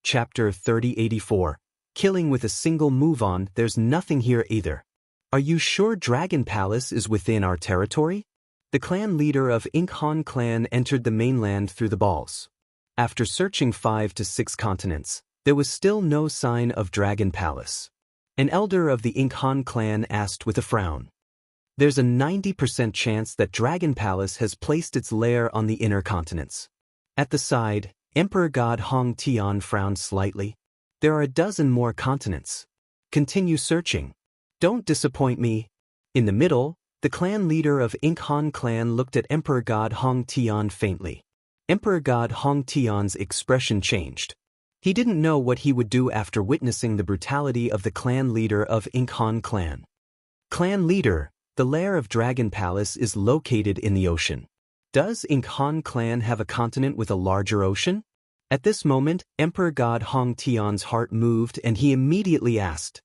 Chapter 3084. Killing with a single move on, there's nothing here either. Are you sure Dragon Palace is within our territory? The clan leader of Inkhan clan entered the mainland through the balls. After searching 5 to 6 continents, there was still no sign of Dragon Palace. An elder of the Inkhan clan asked with a frown. There's a 90% chance that Dragon Palace has placed its lair on the inner continents. At the side, Emperor God Hong Tian frowned slightly. There are a dozen more continents. Continue searching. Don't disappoint me. In the middle, the clan leader of Inkhan clan looked at Emperor God Hong Tian faintly. Emperor God Hong Tian's expression changed. He didn't know what he would do after witnessing the brutality of the clan leader of Inkhan clan. Clan leader, the lair of Dragon Palace is located in the ocean. Does Inkhan clan have a continent with a larger ocean? At this moment, Emperor God Hong Tian's heart moved and he immediately asked.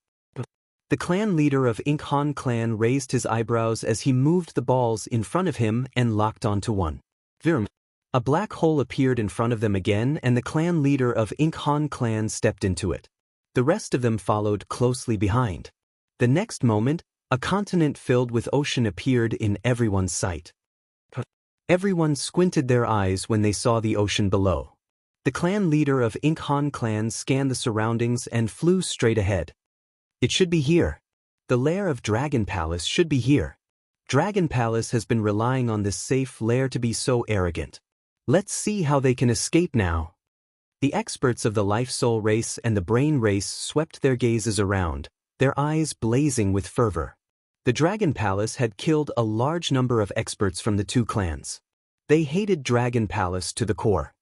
The clan leader of Inkhan clan raised his eyebrows as he moved the balls in front of him and locked onto one. Virm. A black hole appeared in front of them again and the clan leader of Inkhan clan stepped into it. The rest of them followed closely behind. The next moment, a continent filled with ocean appeared in everyone's sight. Everyone squinted their eyes when they saw the ocean below. The clan leader of Inkhan clan scanned the surroundings and flew straight ahead. It should be here. The lair of Dragon Palace should be here. Dragon Palace has been relying on this safe lair to be so arrogant. Let's see how they can escape now. The experts of the Life Soul race and the Brain race swept their gazes around, their eyes blazing with fervor. The Dragon Palace had killed a large number of experts from the two clans. They hated Dragon Palace to the core.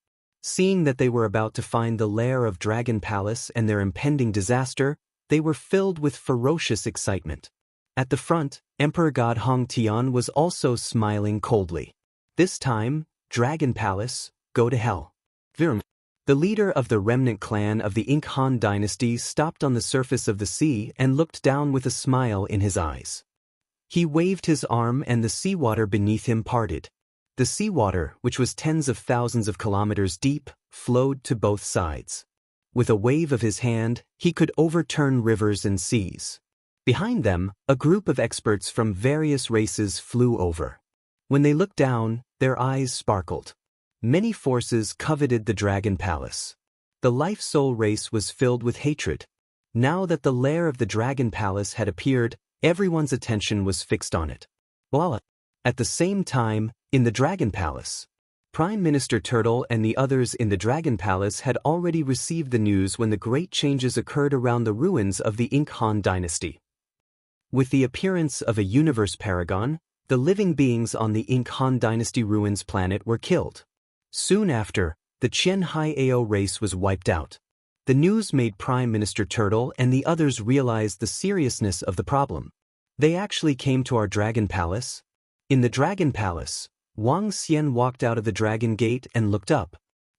Seeing that they were about to find the lair of Dragon Palace and their impending disaster, they were filled with ferocious excitement. At the front, Emperor God Hong Tian was also smiling coldly. This time, Dragon Palace, go to hell. Virm. The leader of the remnant clan of the Inkhan dynasty stopped on the surface of the sea and looked down with a smile in his eyes. He waved his arm and the seawater beneath him parted. The seawater, which was tens of thousands of kilometers deep, flowed to both sides. With a wave of his hand, he could overturn rivers and seas. Behind them, a group of experts from various races flew over. When they looked down, their eyes sparkled. Many forces coveted the Dragon Palace. The Life Soul race was filled with hatred. Now that the lair of the Dragon Palace had appeared, everyone's attention was fixed on it. Voila! At the same time, in the Dragon Palace, Prime Minister Turtle and the others in the Dragon Palace had already received the news when the great changes occurred around the ruins of the Inkhan dynasty. With the appearance of a universe paragon, the living beings on the Inkhan dynasty ruins planet were killed. Soon after, the Qianhai Ao race was wiped out. The news made Prime Minister Turtle and the others realize the seriousness of the problem. They actually came to our Dragon Palace. In the Dragon Palace, Wang Xian walked out of the Dragon Gate and looked up.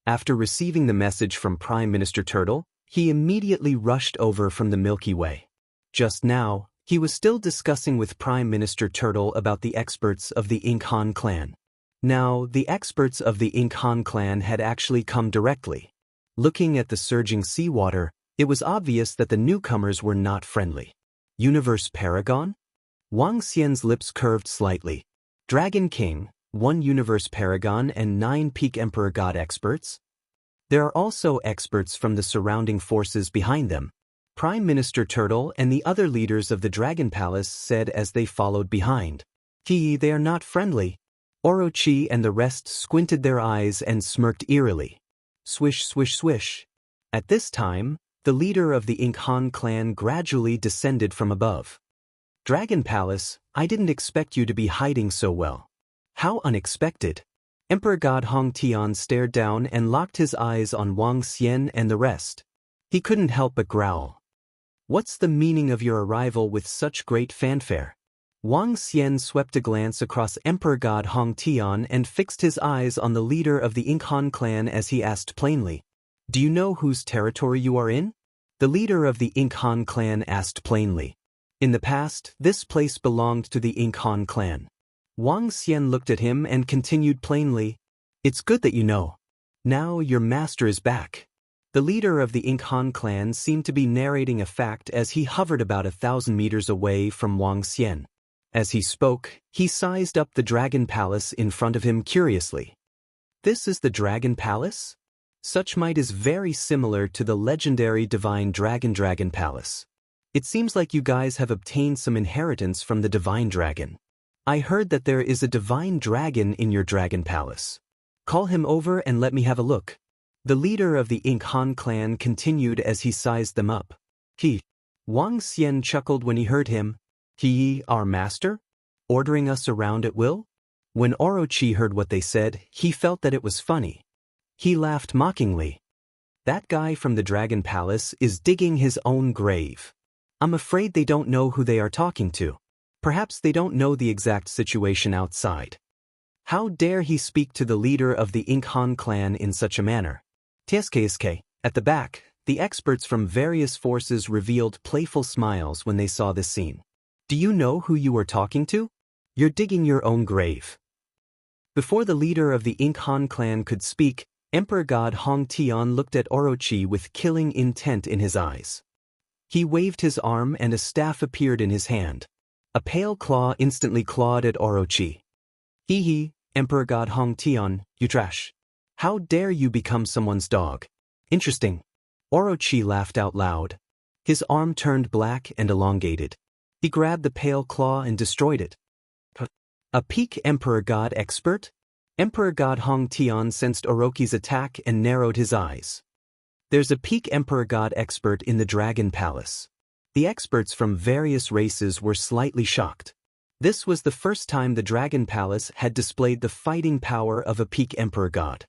After receiving the message from Prime Minister Turtle, he immediately rushed over from the Milky Way. Just now, he was still discussing with Prime Minister Turtle about the experts of the Inkhan clan. Now, the experts of the Inkhan clan had actually come directly. Looking at the surging seawater, it was obvious that the newcomers were not friendly. Universe Paragon? Wang Xian's lips curved slightly. Dragon King, 1 Universe Paragon and 9 Peak Emperor God experts? There are also experts from the surrounding forces behind them. Prime Minister Turtle and the other leaders of the Dragon Palace said as they followed behind. They are not friendly. Orochi and the rest squinted their eyes and smirked eerily. Swish, swish, swish. At this time, the leader of the Inkhan clan gradually descended from above. Dragon Palace, I didn't expect you to be hiding so well. How unexpected. Emperor God Hong Tian stared down and locked his eyes on Wang Xian and the rest. He couldn't help but growl. What's the meaning of your arrival with such great fanfare? Wang Xian swept a glance across Emperor God Hong Tian and fixed his eyes on the leader of the Inkhan clan as he asked plainly, "Do you know whose territory you are in?" The leader of the Inkhan clan asked plainly. In the past, this place belonged to the Inkhan clan. Wang Xian looked at him and continued plainly, "It's good that you know. Now your master is back. The leader of the Inkhan clan seemed to be narrating a fact as he hovered about 1,000 meters away from Wang Xian. As he spoke, he sized up the dragon palace in front of him curiously. This is the dragon palace? Such might is very similar to the legendary divine dragon palace. It seems like you guys have obtained some inheritance from the divine dragon. I heard that there is a divine dragon in your dragon palace. Call him over and let me have a look. The leader of the Inkhan clan continued as he sized them up. Wang Xian chuckled when he heard him. He, our master? Ordering us around at will? When Orochi heard what they said, he felt that it was funny. He laughed mockingly. That guy from the Dragon Palace is digging his own grave. I'm afraid they don't know who they are talking to. Perhaps they don't know the exact situation outside. How dare he speak to the leader of the Inkhan clan in such a manner? TSKSK, at the back, the experts from various forces revealed playful smiles when they saw this scene. Do you know who you are talking to? You're digging your own grave. Before the leader of the Inkhan clan could speak, Emperor God Hong Tian looked at Orochi with killing intent in his eyes. He waved his arm and a staff appeared in his hand. A pale claw instantly clawed at Orochi. Emperor God Hong Tian, you trash. How dare you become someone's dog? Interesting. Orochi laughed out loud. His arm turned black and elongated. He grabbed the pale claw and destroyed it. A peak Emperor God expert? Emperor God Hong Tian sensed Orochi's attack and narrowed his eyes. There's a peak Emperor God expert in the Dragon Palace. The experts from various races were slightly shocked. This was the first time the Dragon Palace had displayed the fighting power of a peak Emperor God.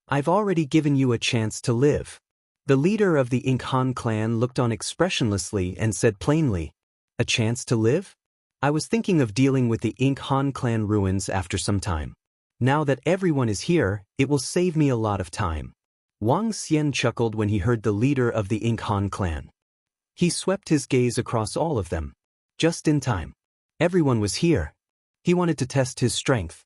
I've already given you a chance to live. The leader of the Inkhan clan looked on expressionlessly and said plainly, a chance to live? I was thinking of dealing with the Inkhan clan ruins after some time. Now that everyone is here, it will save me a lot of time. Wang Xian chuckled when he heard the leader of the Inkhan clan. He swept his gaze across all of them. Just in time. Everyone was here. He wanted to test his strength.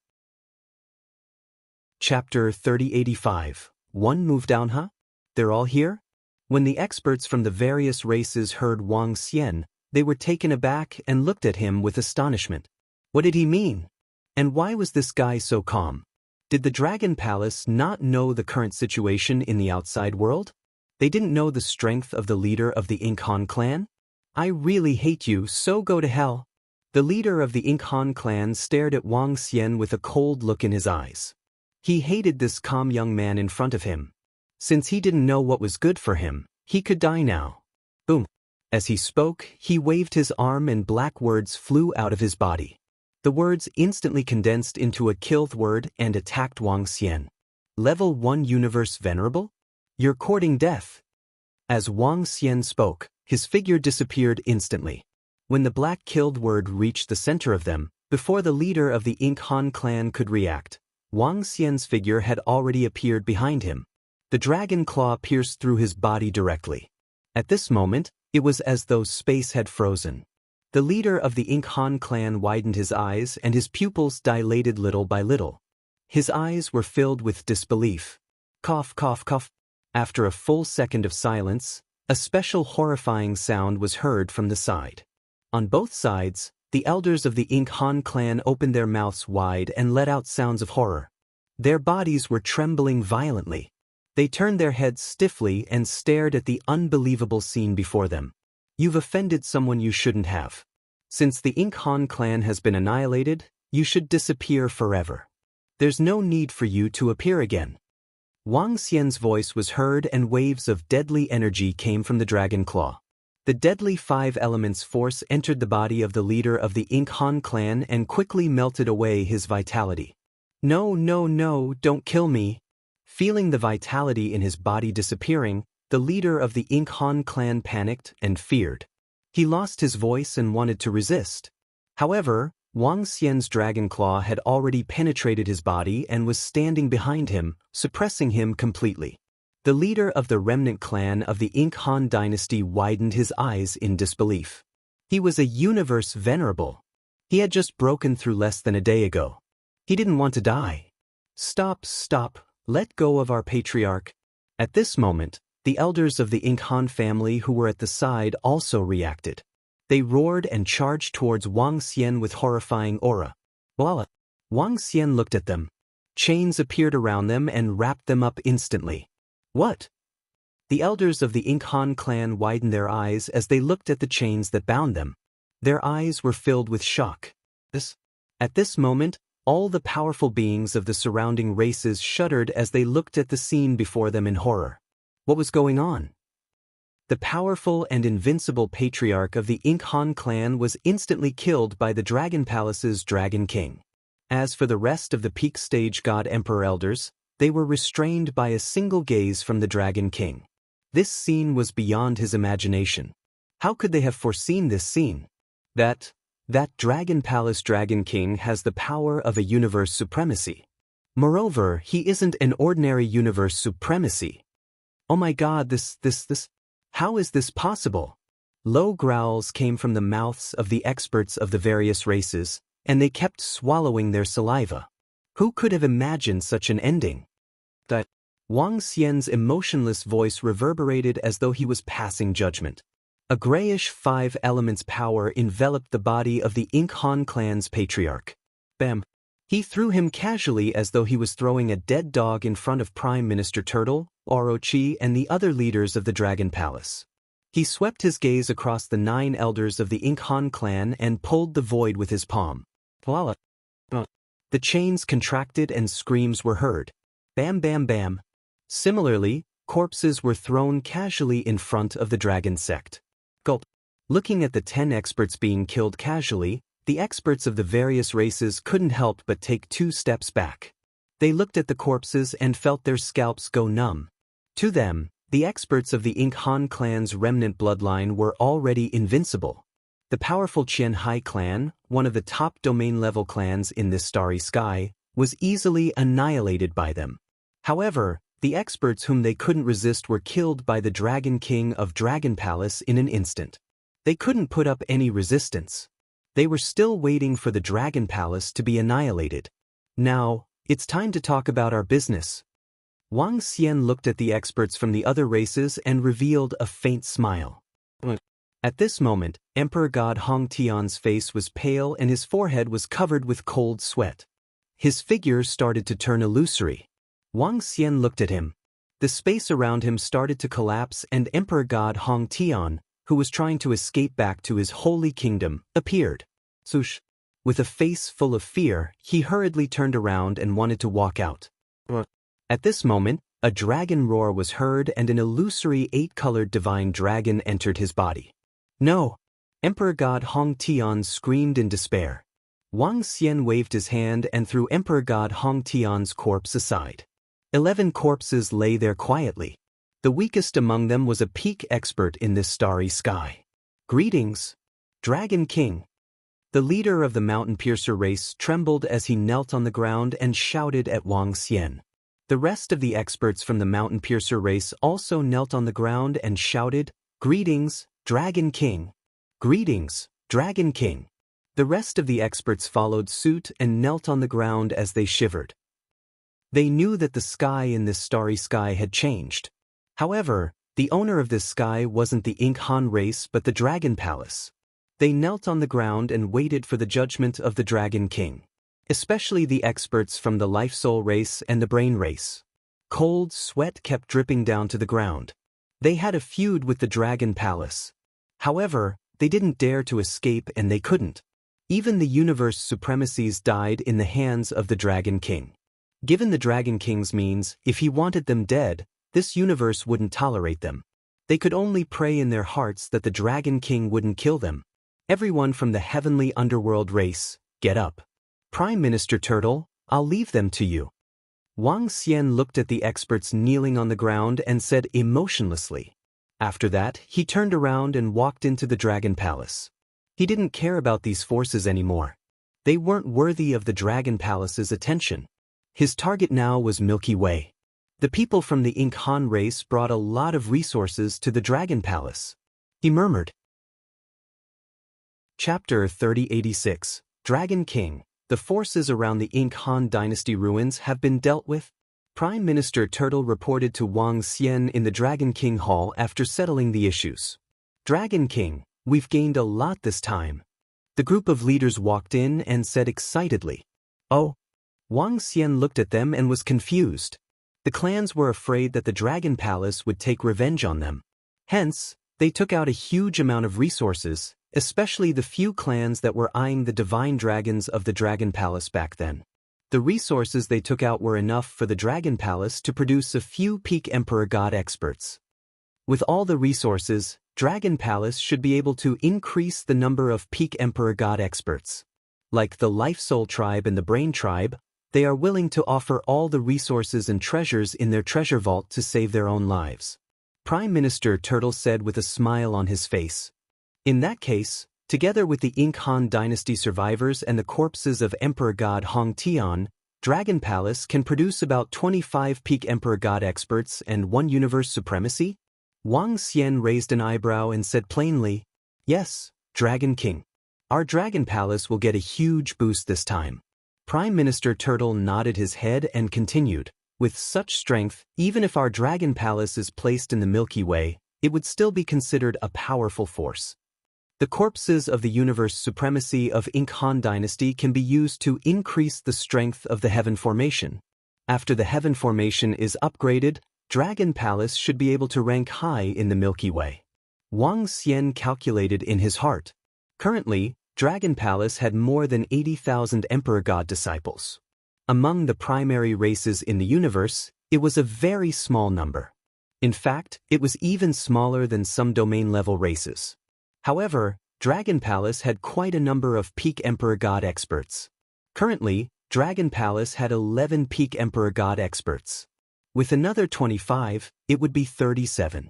Chapter 3085. One move down, huh? They're all here? When the experts from the various races heard Wang Xian, they were taken aback and looked at him with astonishment. What did he mean? And why was this guy so calm? Did the Dragon Palace not know the current situation in the outside world? They didn't know the strength of the leader of the Inkhan clan? I really hate you, so go to hell. The leader of the Inkhan clan stared at Wang Xian with a cold look in his eyes. He hated this calm young man in front of him. Since he didn't know what was good for him, he could die now. Boom. As he spoke, he waved his arm and black words flew out of his body. The words instantly condensed into a killth word and attacked Wang Xian. Level 1 Universe Venerable? You're courting death. As Wang Xian spoke, his figure disappeared instantly. When the black killed word reached the center of them, before the leader of the Inkhan clan could react, Wang Xian's figure had already appeared behind him. The dragon claw pierced through his body directly. At this moment, it was as though space had frozen. The leader of the Inkhan clan widened his eyes and his pupils dilated little by little. His eyes were filled with disbelief. Cough, cough, cough. After a full second of silence, a special horrifying sound was heard from the side. On both sides, the elders of the Inkhan clan opened their mouths wide and let out sounds of horror. Their bodies were trembling violently. They turned their heads stiffly and stared at the unbelievable scene before them. You've offended someone you shouldn't have. Since the Inkhan clan has been annihilated, you should disappear forever. There's no need for you to appear again. Wang Xian's voice was heard and waves of deadly energy came from the dragon claw. The deadly 5 elements force entered the body of the leader of the Inkhan clan and quickly melted away his vitality. No, no, no, don't kill me. Feeling the vitality in his body disappearing, the leader of the Inkhan clan panicked and feared. He lost his voice and wanted to resist. However, Wang Xian's dragon claw had already penetrated his body and was standing behind him, suppressing him completely. The leader of the remnant clan of the Inkhan dynasty widened his eyes in disbelief. He was a universe venerable. He had just broken through less than a day ago. He didn't want to die. Stop, stop, let go of our patriarch. At this moment, The elders of the Ink Han family who were at the side also reacted. They roared and charged towards Wang Xian with horrifying aura. Voila! Wang Xian looked at them. Chains appeared around them and wrapped them up instantly. What? The elders of the Ink Han clan widened their eyes as they looked at the chains that bound them. Their eyes were filled with shock. At this moment, all the powerful beings of the surrounding races shuddered as they looked at the scene before them in horror. What was going on? The powerful and invincible patriarch of the Ink Han clan was instantly killed by the Dragon Palace's Dragon King. As for the rest of the peak stage God Emperor elders, they were restrained by a single gaze from the Dragon King. This scene was beyond his imagination. How could they have foreseen this scene? That Dragon Palace Dragon King has the power of a universe supremacy. Moreover, he isn't an ordinary universe supremacy. Oh my God, how is this possible? Low growls came from the mouths of the experts of the various races, and they kept swallowing their saliva. Who could have imagined such an ending? Wang Xian's emotionless voice reverberated as though he was passing judgment. A grayish 5 elements power enveloped the body of the Ink Han clan's patriarch. Bam! He threw him casually as though he was throwing a dead dog in front of Prime Minister Turtle, Orochi, and the other leaders of the Dragon Palace. He swept his gaze across the 9 elders of the Ink Han clan and pulled the void with his palm. Voila! The chains contracted and screams were heard. Bam bam bam. Similarly, corpses were thrown casually in front of the dragon sect. Gulp. Looking at the 10 experts being killed casually, the experts of the various races couldn't help but take 2 steps back. They looked at the corpses and felt their scalps go numb. To them, the experts of the Ink Han clan's remnant bloodline were already invincible. The powerful Qian Hai clan, one of the top domain-level clans in this starry sky, was easily annihilated by them. However, the experts whom they couldn't resist were killed by the Dragon King of Dragon Palace in an instant. They couldn't put up any resistance. They were still waiting for the Dragon Palace to be annihilated. Now, it's time to talk about our business. Wang Xian looked at the experts from the other races and revealed a faint smile. At this moment, Emperor God Hong Tian's face was pale and his forehead was covered with cold sweat. His figure started to turn illusory. Wang Xian looked at him. The space around him started to collapse and Emperor God Hong Tian, who was trying to escape back to his holy kingdom, appeared. Swoosh! With a face full of fear, he hurriedly turned around and wanted to walk out. At this moment, a dragon roar was heard and an illusory 8-colored divine dragon entered his body. No! Emperor God Hong Tian screamed in despair. Wang Xian waved his hand and threw Emperor God Hong Tian's corpse aside. 11 corpses lay there quietly. The weakest among them was a peak expert in this starry sky. Greetings, Dragon King. The leader of the Mountain Piercer race trembled as he knelt on the ground and shouted at Wang Xian. The rest of the experts from the Mountain Piercer race also knelt on the ground and shouted, Greetings, Dragon King. Greetings, Dragon King. The rest of the experts followed suit and knelt on the ground as they shivered. They knew that the sky in this starry sky had changed. However, the owner of this sky wasn't the Ink Han race but the Dragon Palace. They knelt on the ground and waited for the judgment of the Dragon King. Especially the experts from the Life Soul race and the Brain race. Cold sweat kept dripping down to the ground. They had a feud with the Dragon Palace. However, they didn't dare to escape and they couldn't. Even the universe supremacies died in the hands of the Dragon King. Given the Dragon King's means, if he wanted them dead, this universe wouldn't tolerate them. They could only pray in their hearts that the Dragon King wouldn't kill them. Everyone from the heavenly underworld race, get up. Prime Minister Turtle, I'll leave them to you. Wang Xian looked at the experts kneeling on the ground and said emotionlessly. After that, he turned around and walked into the Dragon Palace. He didn't care about these forces anymore. They weren't worthy of the Dragon Palace's attention. His target now was Milky Way. The people from the Ink Han race brought a lot of resources to the Dragon Palace. He murmured. Chapter 3086, Dragon King. The forces around the Ink Han dynasty ruins have been dealt with. Prime Minister Turtle reported to Wang Xian in the Dragon King Hall after settling the issues. Dragon King, we've gained a lot this time. The group of leaders walked in and said excitedly. Oh. Wang Xian looked at them and was confused. The clans were afraid that the Dragon Palace would take revenge on them. Hence, they took out a huge amount of resources, especially the few clans that were eyeing the divine dragons of the Dragon Palace back then. The resources they took out were enough for the Dragon Palace to produce a few peak Emperor God experts. With all the resources, Dragon Palace should be able to increase the number of peak Emperor God experts. Like the Life Soul Tribe and the Brain Tribe, they are willing to offer all the resources and treasures in their treasure vault to save their own lives. Prime Minister Turtle said with a smile on his face. In that case, together with the Ink Han Dynasty survivors and the corpses of Emperor God Hong Tian, Dragon Palace can produce about 25 peak Emperor God experts and 1 universe supremacy? Wang Xian raised an eyebrow and said plainly, Yes, Dragon King. Our Dragon Palace will get a huge boost this time. Prime Minister Turtle nodded his head and continued, with such strength, even if our Dragon Palace is placed in the Milky Way, it would still be considered a powerful force. The corpses of the universe supremacy of Ink Han Dynasty can be used to increase the strength of the Heaven Formation. After the Heaven Formation is upgraded, Dragon Palace should be able to rank high in the Milky Way. Wang Xian calculated in his heart. Currently, Dragon Palace had more than 80,000 Emperor God disciples. Among the primary races in the universe, it was a very small number. In fact, it was even smaller than some domain-level races. However, Dragon Palace had quite a number of peak Emperor God experts. Currently, Dragon Palace had 11 peak Emperor God experts. With another 25, it would be 37.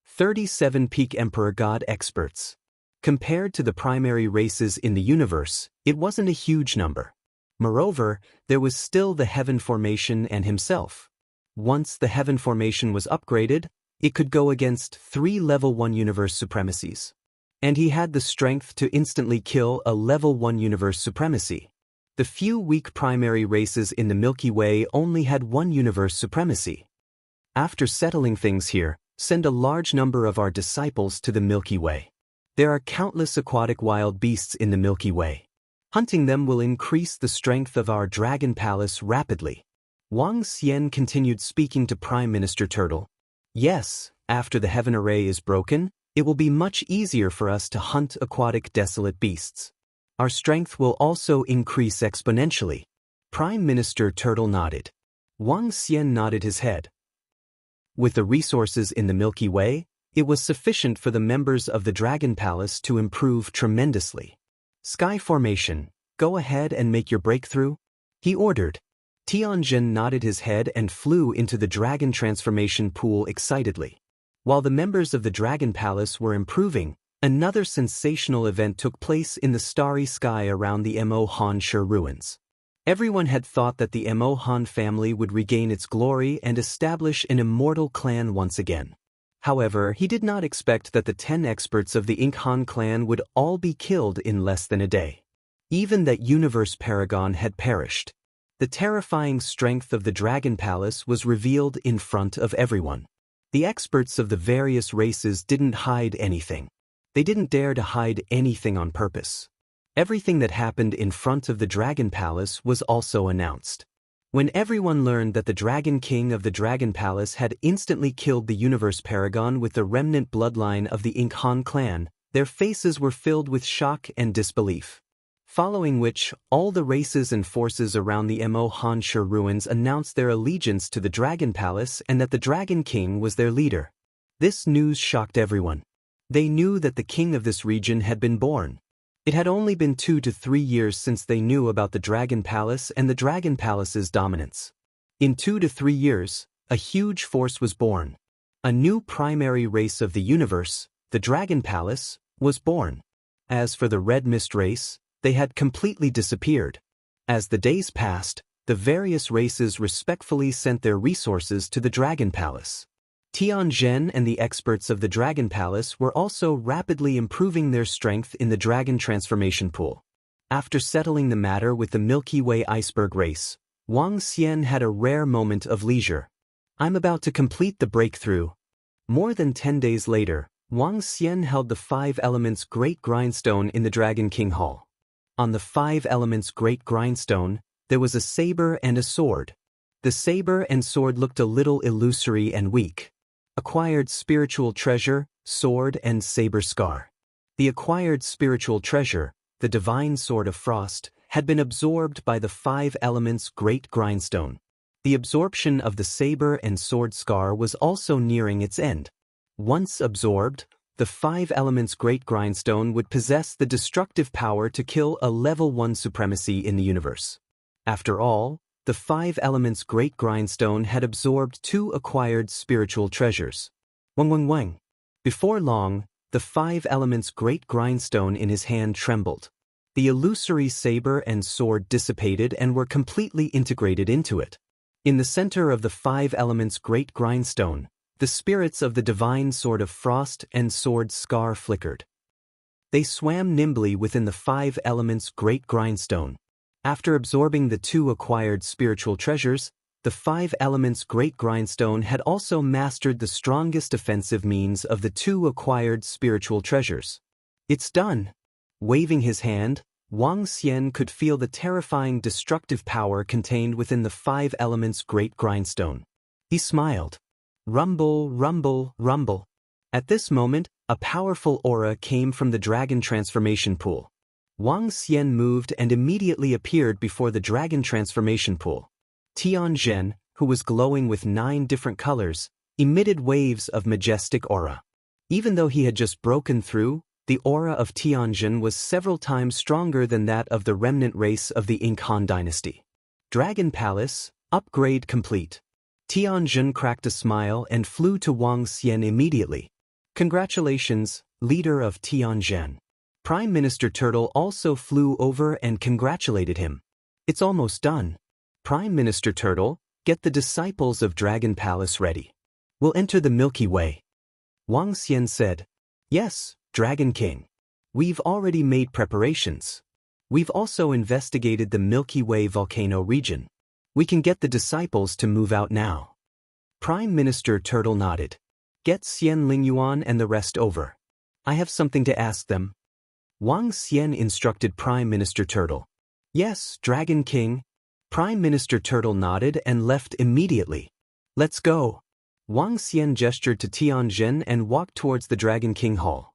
37 peak Emperor God experts. Compared to the primary races in the universe, it wasn't a huge number. Moreover, there was still the Heaven Formation and himself. Once the Heaven Formation was upgraded, it could go against 3 Level 1 universe supremacies. And he had the strength to instantly kill a Level 1 universe supremacy. The few weak primary races in the Milky Way only had 1 universe supremacy. After settling things here, send a large number of our disciples to the Milky Way. There are countless aquatic wild beasts in the Milky Way. Hunting them will increase the strength of our Dragon Palace rapidly. Wang Xian continued speaking to Prime Minister Turtle. Yes, after the Heaven Array is broken, it will be much easier for us to hunt aquatic desolate beasts. Our strength will also increase exponentially. Prime Minister Turtle nodded. Wang Xian nodded his head. With the resources in the Milky Way, it was sufficient for the members of the Dragon Palace to improve tremendously. Sky Formation, go ahead and make your breakthrough, he ordered. Tianjin nodded his head and flew into the Dragon Transformation Pool excitedly. While the members of the Dragon Palace were improving, another sensational event took place in the starry sky around the Mo Han Shi ruins. Everyone had thought that the Mo Han family would regain its glory and establish an immortal clan once again. However, he did not expect that the 10 experts of the Ink Han clan would all be killed in less than a day. Even that universe paragon had perished. The terrifying strength of the Dragon Palace was revealed in front of everyone. The experts of the various races didn't hide anything. They didn't dare to hide anything on purpose. Everything that happened in front of the Dragon Palace was also announced. When everyone learned that the Dragon King of the Dragon Palace had instantly killed the Universe Paragon with the remnant bloodline of the Ink Han clan, their faces were filled with shock and disbelief. Following which, all the races and forces around the Mo Han Shi ruins announced their allegiance to the Dragon Palace and that the Dragon King was their leader. This news shocked everyone. They knew that the king of this region had been born. It had only been 2 to 3 years since they knew about the Dragon Palace and the Dragon Palace's dominance. In 2 to 3 years, a huge force was born. A new primary race of the universe, the Dragon Palace, was born. As for the Red Mist race, they had completely disappeared. As the days passed, the various races respectfully sent their resources to the Dragon Palace. Tianjin and the experts of the Dragon Palace were also rapidly improving their strength in the Dragon Transformation Pool. After settling the matter with the Milky Way iceberg race, Wang Xian had a rare moment of leisure. I'm about to complete the breakthrough. More than 10 days later, Wang Xian held the 5 Elements Great Grindstone in the Dragon King Hall. On the 5 Elements Great Grindstone, there was a saber and a sword. The saber and sword looked a little illusory and weak. Acquired spiritual treasure, sword and saber scar. The acquired spiritual treasure, the divine sword of frost, had been absorbed by the 5 Elements Great Grindstone. The absorption of the saber and sword scar was also nearing its end. Once absorbed, the 5 Elements Great Grindstone would possess the destructive power to kill a level 1 supremacy in the universe. After all, the 5 Elements Great Grindstone had absorbed 2 acquired spiritual treasures. Wang. Before long, the 5 Elements Great Grindstone in his hand trembled. The illusory saber and sword dissipated and were completely integrated into it. In the center of the 5 Elements Great Grindstone, the spirits of the divine sword of frost and sword scar flickered. They swam nimbly within the 5 Elements Great Grindstone. After absorbing the 2 acquired spiritual treasures, the 5 Elements Great Grindstone had also mastered the strongest offensive means of the 2 acquired spiritual treasures. It's done. Waving his hand, Wang Xian could feel the terrifying destructive power contained within the 5 Elements Great Grindstone. He smiled. Rumble, rumble, rumble. At this moment, a powerful aura came from the dragon transformation pool. Wang Xian moved and immediately appeared before the dragon transformation pool. Tianzhen, who was glowing with 9 different colors, emitted waves of majestic aura. Even though he had just broken through, the aura of Tianzhen was several times stronger than that of the remnant race of the Han dynasty. Dragon Palace, upgrade complete. Tianzhen cracked a smile and flew to Wang Xian immediately. Congratulations, leader of Tianzhen. Prime Minister Turtle also flew over and congratulated him. It's almost done. Prime Minister Turtle, get the disciples of Dragon Palace ready. We'll enter the Milky Way. Wang Xian said, Yes, Dragon King. We've already made preparations. We've also investigated the Milky Way volcano region. We can get the disciples to move out now. Prime Minister Turtle nodded. Get Xian Lingyuan and the rest over. I have something to ask them. Wang Xian instructed Prime Minister Turtle. Yes, Dragon King. Prime Minister Turtle nodded and left immediately. Let's go. Wang Xian gestured to Tianzhen and walked towards the Dragon King Hall.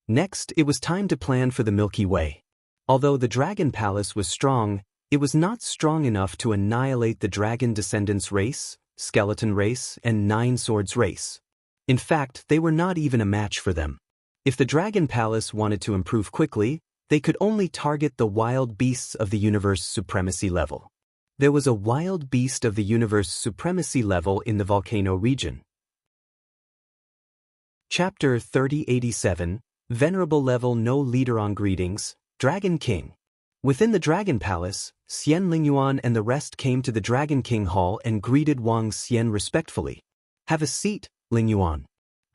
Next, it was time to plan for the Milky Way. Although the Dragon Palace was strong, it was not strong enough to annihilate the Dragon Descendants race, Skeleton race, and Nine Swords race. In fact, they were not even a match for them. If the Dragon Palace wanted to improve quickly, they could only target the wild beasts of the universe supremacy level. There was a wild beast of the universe supremacy level in the volcano region. Chapter 3087, Venerable Level No Leader on Greetings, Dragon King. Within the Dragon Palace, Xian Lingyuan and the rest came to the Dragon King Hall and greeted Wang Xian respectfully. Have a seat, Lingyuan.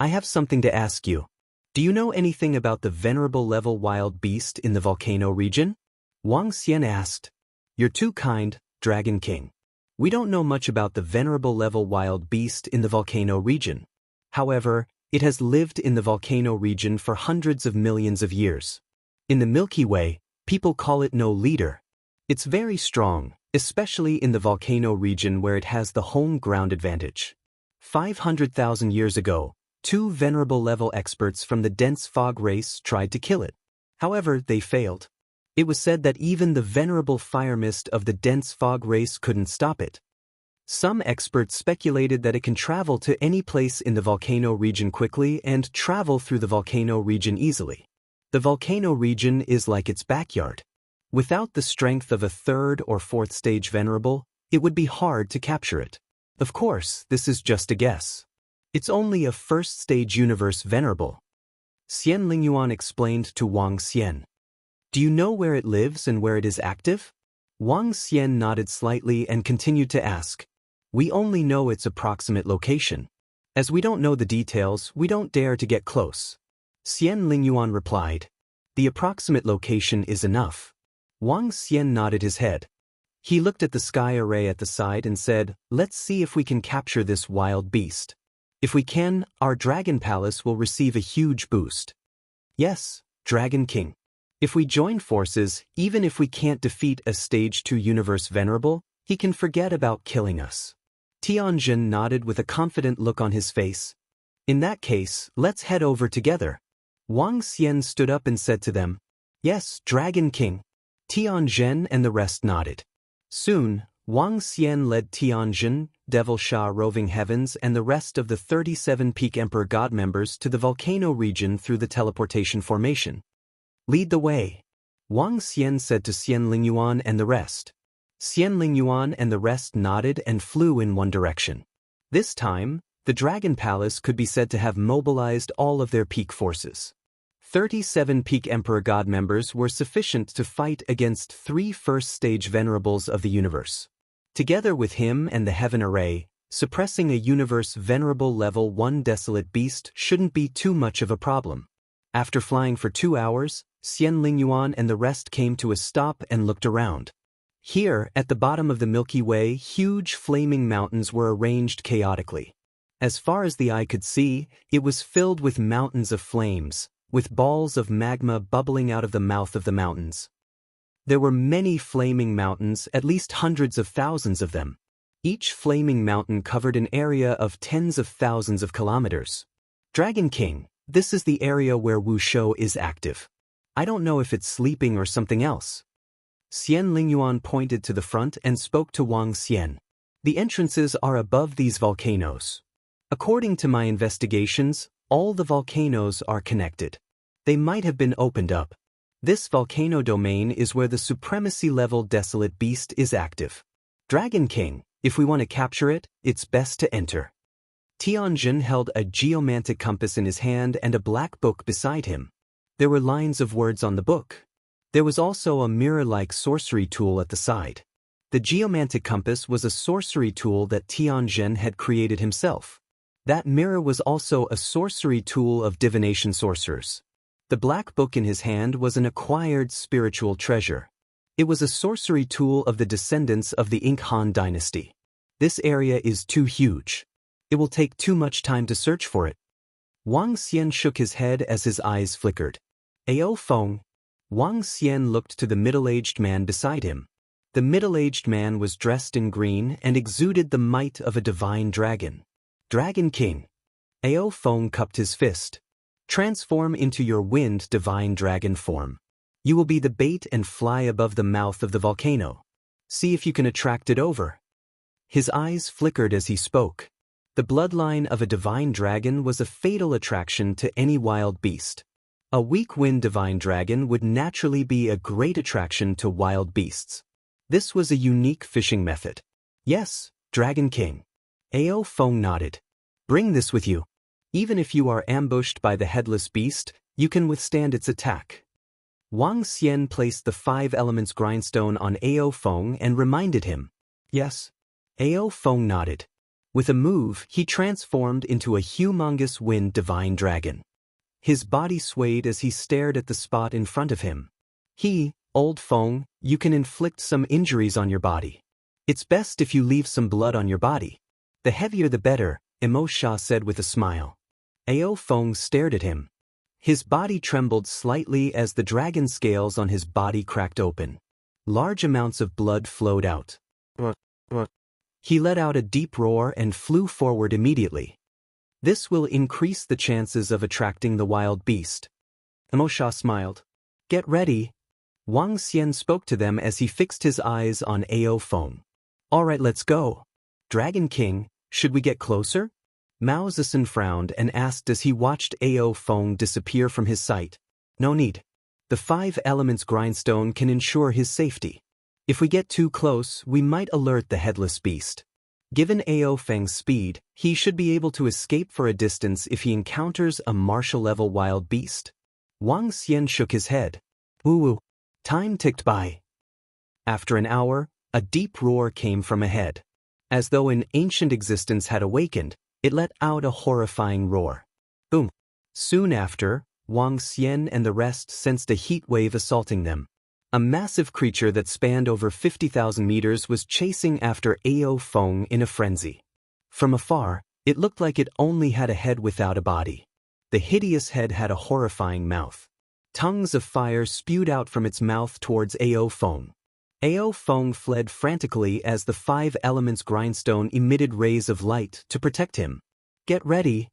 I have something to ask you. Do you know anything about the Venerable Level Wild Beast in the volcano region? Wang Xian asked. You're too kind, Dragon King. We don't know much about the Venerable Level Wild Beast in the volcano region. However, it has lived in the volcano region for hundreds of millions of years. In the Milky Way, people call it no leader. It's very strong, especially in the volcano region where it has the home ground advantage. 500,000 years ago, 2 venerable level experts from the dense fog race tried to kill it. However, they failed. It was said that even the venerable fire mist of the dense fog race couldn't stop it. Some experts speculated that it can travel to any place in the volcano region quickly and travel through the volcano region easily. The volcano region is like its backyard. Without the strength of a 3rd or 4th stage venerable, it would be hard to capture it. Of course, this is just a guess. It's only a 1st stage universe venerable. Xian Lingyuan explained to Wang Xian. Do you know where it lives and where it is active? Wang Xian nodded slightly and continued to ask. We only know its approximate location. As we don't know the details, we don't dare to get close. Xian Lingyuan replied. The approximate location is enough. Wang Xian nodded his head. He looked at the sky array at the side and said, "Let's see if we can capture this wild beast. If we can, our Dragon Palace will receive a huge boost." "Yes, Dragon King. If we join forces, even if we can't defeat a Stage 2 Universe Venerable, he can forget about killing us." Tianjin nodded with a confident look on his face. "In that case, let's head over together." Wang Xian stood up and said to them, "Yes, Dragon King." Tianjin and the rest nodded. Soon, Wang Xian led Tianjin, Devil Sha Roving Heavens and the rest of the 37 Peak Emperor God members to the volcano region through the teleportation formation. "Lead the way," Wang Xian said to Xian Lingyuan and the rest. Xian Lingyuan and the rest nodded and flew in one direction. This time, the Dragon Palace could be said to have mobilized all of their peak forces. 37 Peak Emperor God members were sufficient to fight against 3 first-stage venerables of the universe. Together with him and the Heaven Array, suppressing a universe venerable level 1 desolate beast shouldn't be too much of a problem. After flying for 2 hours, Xian Lingyuan and the rest came to a stop and looked around. Here, at the bottom of the Milky Way, huge flaming mountains were arranged chaotically. As far as the eye could see, it was filled with mountains of flames, with balls of magma bubbling out of the mouth of the mountains. There were many flaming mountains, at least hundreds of thousands of them. Each flaming mountain covered an area of tens of thousands of kilometers. "Dragon King, this is the area where Wushou is active. I don't know if it's sleeping or something else." Xian Lingyuan pointed to the front and spoke to Wang Xian. "The entrances are above these volcanoes. According to my investigations, all the volcanoes are connected. They might have been opened up. This volcano domain is where the supremacy-level desolate beast is active. Dragon King, if we want to capture it, it's best to enter." Tianjin held a geomantic compass in his hand and a black book beside him. There were lines of words on the book. There was also a mirror-like sorcery tool at the side. The geomantic compass was a sorcery tool that Tianjin had created himself. That mirror was also a sorcery tool of divination sorcerers. The black book in his hand was an acquired spiritual treasure. It was a sorcery tool of the descendants of the Ink Han dynasty. "This area is too huge. It will take too much time to search for it." Wang Xian shook his head as his eyes flickered. "Ao Feng." Wang Xian looked to the middle-aged man beside him. The middle-aged man was dressed in green and exuded the might of a divine dragon. "Dragon King." Ao Feng cupped his fist. "Transform into your wind divine dragon form. You will be the bait and fly above the mouth of the volcano. See if you can attract it over." His eyes flickered as he spoke. The bloodline of a divine dragon was a fatal attraction to any wild beast. A weak wind divine dragon would naturally be a great attraction to wild beasts. This was a unique fishing method. "Yes, Dragon King." Ao Feng nodded. "Bring this with you. Even if you are ambushed by the headless beast, you can withstand its attack." Wang Xian placed the 5 elements grindstone on Ao Feng and reminded him. "Yes." Ao Feng nodded. With a move, he transformed into a humongous wind divine dragon. His body swayed as he stared at the spot in front of him. "Old Feng, you can inflict some injuries on your body. It's best if you leave some blood on your body. The heavier the better," Emo Sha said with a smile. Ao Feng stared at him. His body trembled slightly as the dragon scales on his body cracked open. Large amounts of blood flowed out. He let out a deep roar and flew forward immediately. "This will increase the chances of attracting the wild beast." Emo Sha smiled. "Get ready." Wang Xian spoke to them as he fixed his eyes on Ao Feng. "All right, let's go." "Dragon King, should we get closer?" Mao Zedong frowned and asked as he watched Ao Feng disappear from his sight. "No need. The 5 elements grindstone can ensure his safety. If we get too close, we might alert the headless beast. Given Ao Feng's speed, he should be able to escape for a distance if he encounters a martial-level wild beast." Wang Xian shook his head. "Woo-woo." Time ticked by. After an hour, a deep roar came from ahead. As though an ancient existence had awakened, it let out a horrifying roar. Boom. Soon after, Wang Xian and the rest sensed a heat wave assaulting them. A massive creature that spanned over 50,000 meters was chasing after Ao Feng in a frenzy. From afar, it looked like it only had a head without a body. The hideous head had a horrifying mouth. Tongues of fire spewed out from its mouth towards Ao Feng. Ao Feng fled frantically as the 5 elements grindstone emitted rays of light to protect him. Get ready.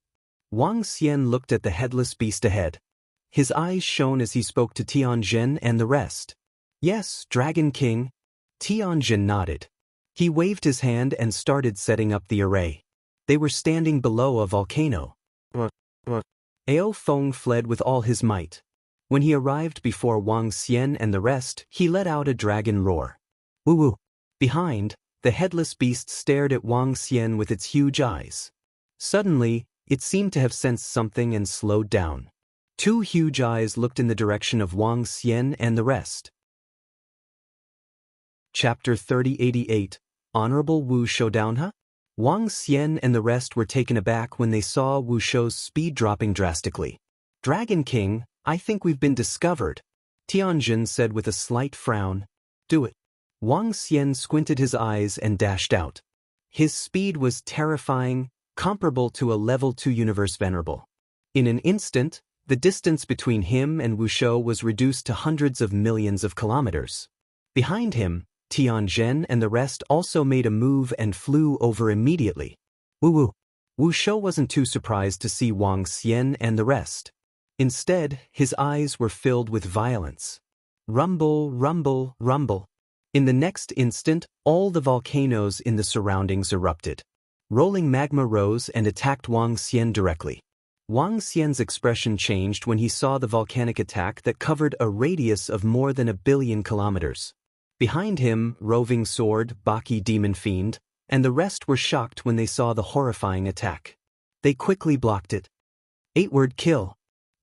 Wang Xian looked at the headless beast ahead. His eyes shone as he spoke to Tianjin and the rest. Yes, Dragon King. Tianjin nodded. He waved his hand and started setting up the array. They were standing below a volcano. Ao Feng fled with all his might. When he arrived before Wang Xian and the rest, he let out a dragon roar. Woo-woo. Behind, the headless beast stared at Wang Xian with its huge eyes. Suddenly, it seemed to have sensed something and slowed down. 2 huge eyes looked in the direction of Wang Xian and the rest. Chapter 3088, Honorable Wu Shoudownha? Wang Xian and the rest were taken aback when they saw Wu Shou's speed dropping drastically. Dragon King, I think we've been discovered, Tianjin said with a slight frown. Do it. Wang Xian squinted his eyes and dashed out. His speed was terrifying, comparable to a level 2 universe venerable. In an instant, the distance between him and Wu Shou was reduced to hundreds of millions of kilometers. Behind him, Tianjin and the rest also made a move and flew over immediately. Woo-woo. Wu Shou wasn't too surprised to see Wang Xian and the rest. Instead, his eyes were filled with violence. Rumble, rumble, rumble. In the next instant, all the volcanoes in the surroundings erupted. Rolling magma rose and attacked Wang Xian directly. Wang Xian's expression changed when he saw the volcanic attack that covered a radius of more than 1 billion kilometers. Behind him, Roving Sword, Baki Demon Fiend, and the rest were shocked when they saw the horrifying attack. They quickly blocked it. 8-word kill.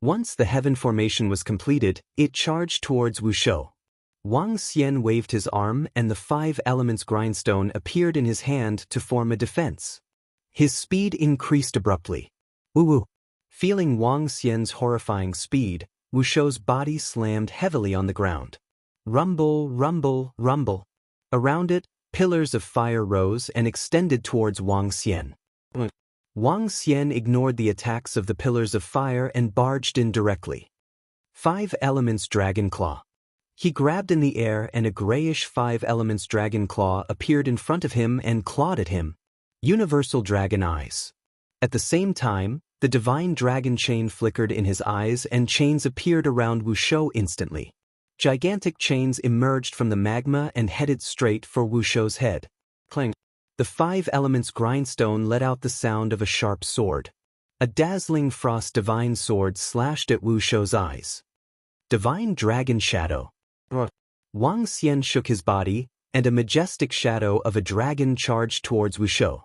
Once the heaven formation was completed, it charged towards Wu Shou. Wang Xian waved his arm and the 5 elements grindstone appeared in his hand to form a defense. His speed increased abruptly. Woo-woo. Feeling Wang Xian's horrifying speed, Wu Shou's body slammed heavily on the ground. Rumble, rumble, rumble. Around it, pillars of fire rose and extended towards Wang Xian. Wang Xian ignored the attacks of the pillars of fire and barged in directly. 5 elements dragon claw. He grabbed in the air and a grayish 5 elements dragon claw appeared in front of him and clawed at him. Universal dragon eyes. At the same time, the divine dragon chain flickered in his eyes and chains appeared around Wu Shou instantly. Gigantic chains emerged from the magma and headed straight for Wu Shou's head. Clang. The 5 elements grindstone let out the sound of a sharp sword. A dazzling frost divine sword slashed at Wu Shou's eyes. Divine dragon shadow. Wang Xian shook his body, and a majestic shadow of a dragon charged towards Wu Shou.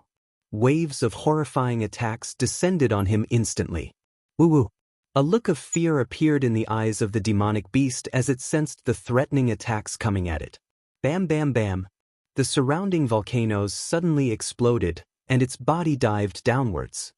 Waves of horrifying attacks descended on him instantly. Woo-woo. A look of fear appeared in the eyes of the demonic beast as it sensed the threatening attacks coming at it. Bam bam bam. The surrounding volcanoes suddenly exploded, and its body dived downwards.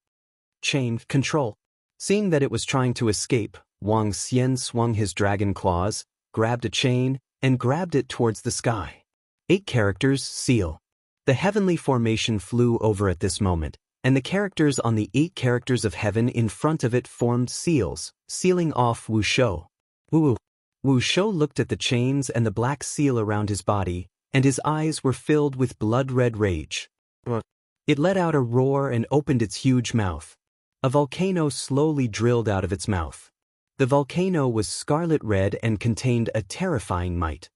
Chain control. Seeing that it was trying to escape, Wang Xian swung his dragon claws, grabbed a chain, and grabbed it towards the sky. 8 characters, seal. The heavenly formation flew over at this moment, and the characters on the 8 characters of heaven in front of it formed seals, sealing off Wu Shou. Woo-woo. Wu Shou looked at the chains and the black seal around his body, and his eyes were filled with blood-red rage. It let out a roar and opened its huge mouth. A volcano slowly drilled out of its mouth. The volcano was scarlet red and contained a terrifying might.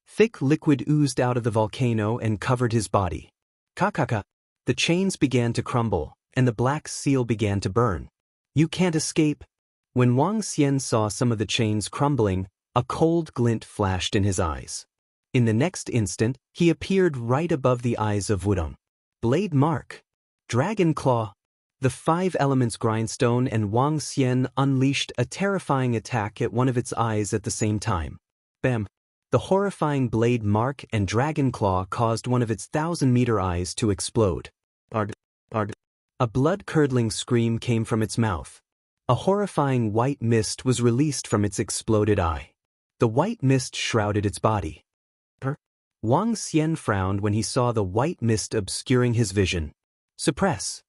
Thick liquid oozed out of the volcano and covered his body. Kakaka. The chains began to crumble, and the black seal began to burn. You can't escape. When Wang Xian saw some of the chains crumbling, a cold glint flashed in his eyes. In the next instant, he appeared right above the eyes of Wudong. Blade mark. Dragon claw. The 5 elements grindstone and Wang Xian unleashed a terrifying attack at one of its eyes at the same time. Bam. The horrifying blade mark and dragon claw caused one of its 1,000-meter eyes to explode. Ard. A blood-curdling scream came from its mouth. A horrifying white mist was released from its exploded eye. The white mist shrouded its body. Wang Xian frowned when he saw the white mist obscuring his vision. Suppress.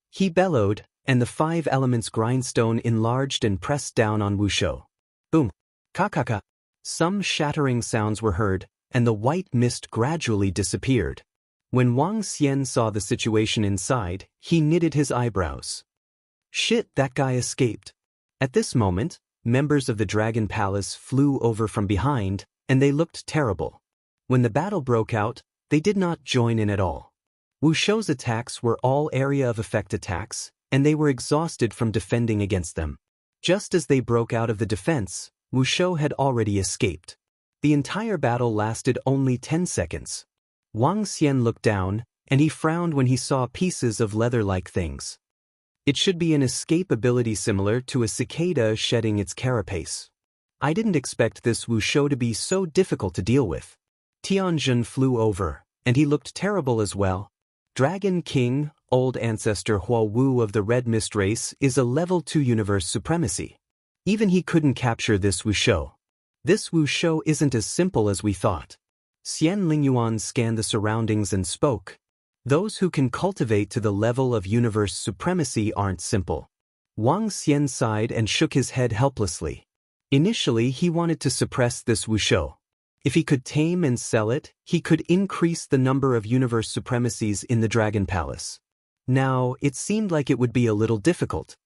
He bellowed, and the 5 elements grindstone enlarged and pressed down on Wushou. Boom. Ka-ka-ka. Some shattering sounds were heard, and the white mist gradually disappeared. When Wang Xian saw the situation inside, he knitted his eyebrows. Shit, that guy escaped. At this moment, members of the Dragon Palace flew over from behind, and they looked terrible. When the battle broke out, they did not join in at all. Wushou's attacks were all area of effect attacks, and they were exhausted from defending against them. Just as they broke out of the defense, Wushou had already escaped. The entire battle lasted only 10 seconds. Wang Xian looked down, and he frowned when he saw pieces of leather-like things. It should be an escape ability similar to a cicada shedding its carapace. I didn't expect this Wushou to be so difficult to deal with. Tianjin flew over, and he looked terrible as well. Dragon King, old ancestor Hua Wu of the Red Mist race, is a level 2 universe supremacy. Even he couldn't capture this Wushou. This Wushou isn't as simple as we thought. Xian Lingyuan scanned the surroundings and spoke. Those who can cultivate to the level of universe supremacy aren't simple. Wang Xian sighed and shook his head helplessly. Initially he wanted to suppress this Wushou. If he could tame and sell it, he could increase the number of universe supremacies in the Dragon Palace. Now, it seemed like it would be a little difficult.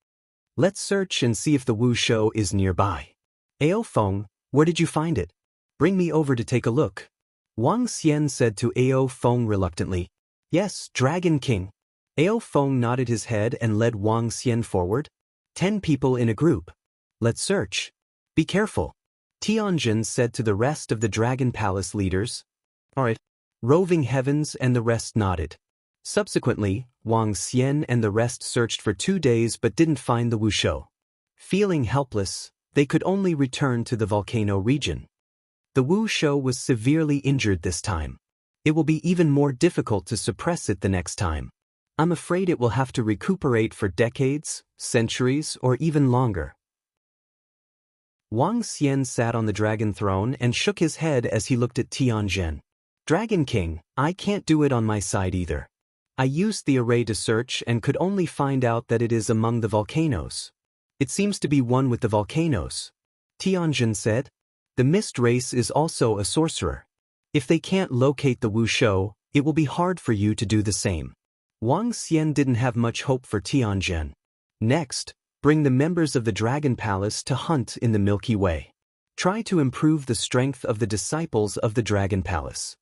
Let's search and see if the Wushou is nearby. Ao Feng, where did you find it? Bring me over to take a look. Wang Xian said to Ao Feng reluctantly. Yes, Dragon King. Ao Feng nodded his head and led Wang Xian forward. 10 people in a group. Let's search. Be careful. Tianjin said to the rest of the Dragon Palace leaders. Alright. Roving Heavens and the rest nodded. Subsequently, Wang Xian and the rest searched for 2 days but didn't find the Wushou. Feeling helpless, they could only return to the volcano region. The Wushou was severely injured this time. It will be even more difficult to suppress it the next time. I'm afraid it will have to recuperate for decades, centuries, or even longer. Wang Xian sat on the dragon throne and shook his head as he looked at Tianjin. Dragon King, I can't do it on my side either. I used the array to search and could only find out that it is among the volcanoes. It seems to be one with the volcanoes. Tianjin said. The mist race is also a sorcerer. If they can't locate the Wushou, it will be hard for you to do the same. Wang Xian didn't have much hope for Tianjin. Next, bring the members of the Dragon Palace to hunt in the Milky Way. Try to improve the strength of the disciples of the Dragon Palace.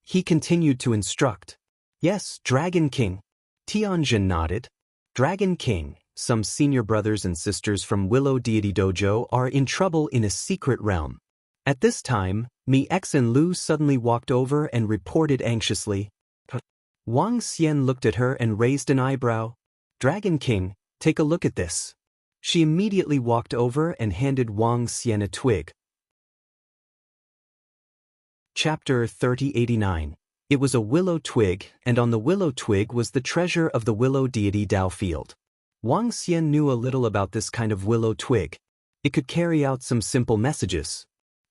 He continued to instruct. Yes, Dragon King. Tianjin nodded. Dragon King, some senior brothers and sisters from Willow Deity Dojo are in trouble in a secret realm. At this time, Mi X and Lu suddenly walked over and reported anxiously. Wang Xian looked at her and raised an eyebrow. Dragon King, take a look at this. She immediately walked over and handed Wang Xian a twig. Chapter 3089. It was a willow twig, and on the willow twig was the treasure of the Willow Deity Dao Field. Wang Xian knew a little about this kind of willow twig. It could carry out some simple messages.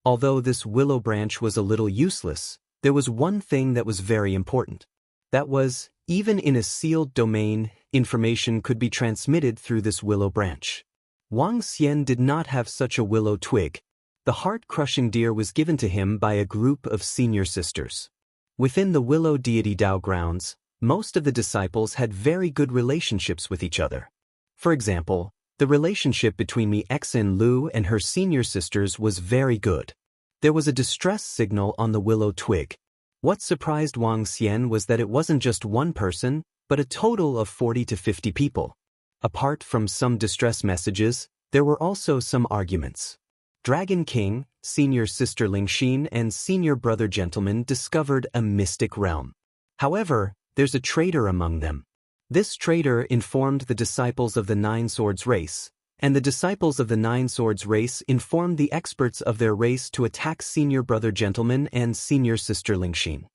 Although this willow branch was a little useless, there was one thing that was very important. That was, even in a sealed domain, information could be transmitted through this willow branch. Wang Xian did not have such a willow twig. The heart-crushing deer was given to him by a group of senior sisters. Within the Willow Deity Dao grounds, most of the disciples had very good relationships with each other. For example, the relationship between Mi Xin Lu and her senior sisters was very good. There was a distress signal on the willow twig. What surprised Wang Xian was that it wasn't just one person, but a total of 40 to 50 people. Apart from some distress messages, there were also some arguments. Dragon King, senior sister Lingxin and senior brother Gentleman discovered a mystic realm. However, there's a traitor among them. This traitor informed the disciples of the Nine Swords race, and the disciples of the Nine Swords race informed the experts of their race to attack senior brother Gentleman and senior sister Lingxin.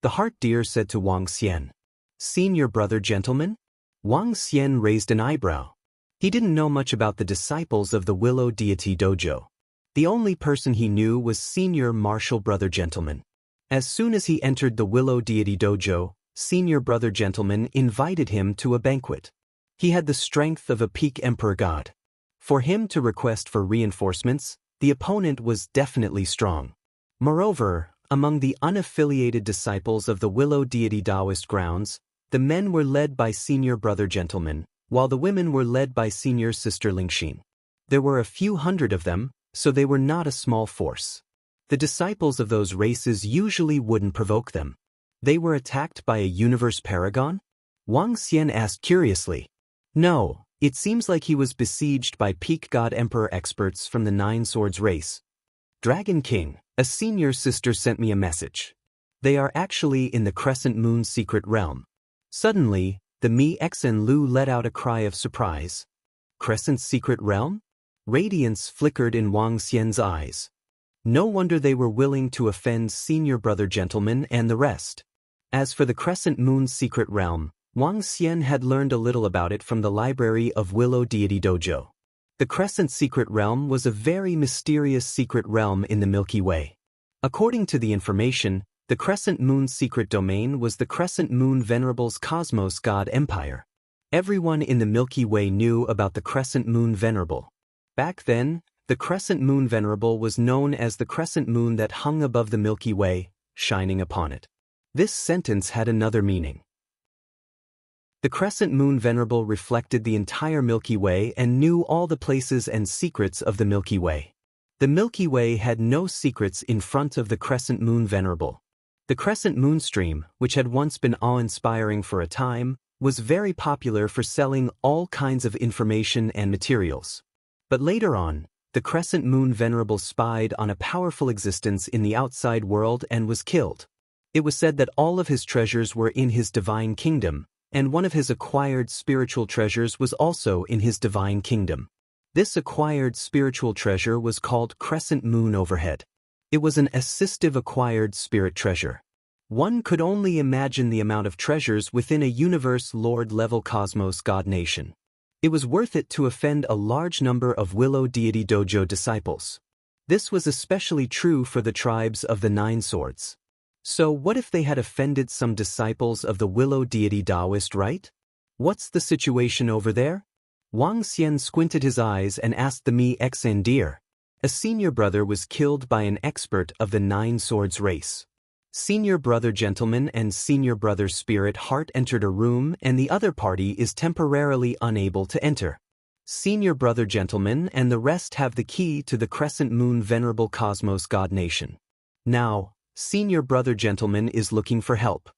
The heart deer said to Wang Xian, Senior brother Gentleman? Wang Xian raised an eyebrow. He didn't know much about the disciples of the Willow Deity Dojo. The only person he knew was Senior Martial Brother Gentleman. As soon as he entered the Willow Deity Dojo, Senior Brother Gentleman invited him to a banquet. He had the strength of a peak emperor god. For him to request for reinforcements, the opponent was definitely strong. Moreover, among the unaffiliated disciples of the Willow Deity Taoist grounds, the men were led by Senior Brother Gentleman, while the women were led by Senior Sister Lingxin. There were a few hundred of them, so they were not a small force. The disciples of those races usually wouldn't provoke them. They were attacked by a universe paragon? Wang Xian asked curiously. No, it seems like he was besieged by peak god emperor experts from the Nine Swords race. Dragon King, a senior sister sent me a message. They are actually in the Crescent Moon's secret realm. Suddenly, the Mi Xen Lu let out a cry of surprise. Crescent's secret realm? Radiance flickered in Wang Xian's eyes. No wonder they were willing to offend Senior Brother Gentleman and the rest. As for the Crescent Moon's secret realm, Wang Xian had learned a little about it from the library of Willow Deity Dojo. The Crescent Secret Realm was a very mysterious secret realm in the Milky Way. According to the information, the Crescent Moon's secret domain was the Crescent Moon Venerable's Cosmos God Empire. Everyone in the Milky Way knew about the Crescent Moon Venerable. Back then, the Crescent Moon Venerable was known as the crescent moon that hung above the Milky Way, shining upon it. This sentence had another meaning. The Crescent Moon Venerable reflected the entire Milky Way and knew all the places and secrets of the Milky Way. The Milky Way had no secrets in front of the Crescent Moon Venerable. The Crescent Moon Stream, which had once been awe-inspiring for a time, was very popular for selling all kinds of information and materials. But later on, the Crescent Moon Venerable spied on a powerful existence in the outside world and was killed. It was said that all of his treasures were in his divine kingdom, and one of his acquired spiritual treasures was also in his divine kingdom. This acquired spiritual treasure was called Crescent Moon Overhead. It was an assistive acquired spirit treasure. One could only imagine the amount of treasures within a universe lord-level cosmos god nation. It was worth it to offend a large number of Willow Deity Dojo disciples. This was especially true for the tribes of the Nine Swords. So what if they had offended some disciples of the Willow Deity Taoist rite? What's the situation over there? Wang Xian squinted his eyes and asked the Mi Xen deer. A senior brother was killed by an expert of the Nine Swords race. Senior Brother Gentleman and Senior Brother Spirit Heart entered a room and the other party is temporarily unable to enter. Senior Brother Gentleman and the rest have the key to the Crescent Moon Venerable Cosmos God Nation. Now, Senior Brother Gentleman is looking for help.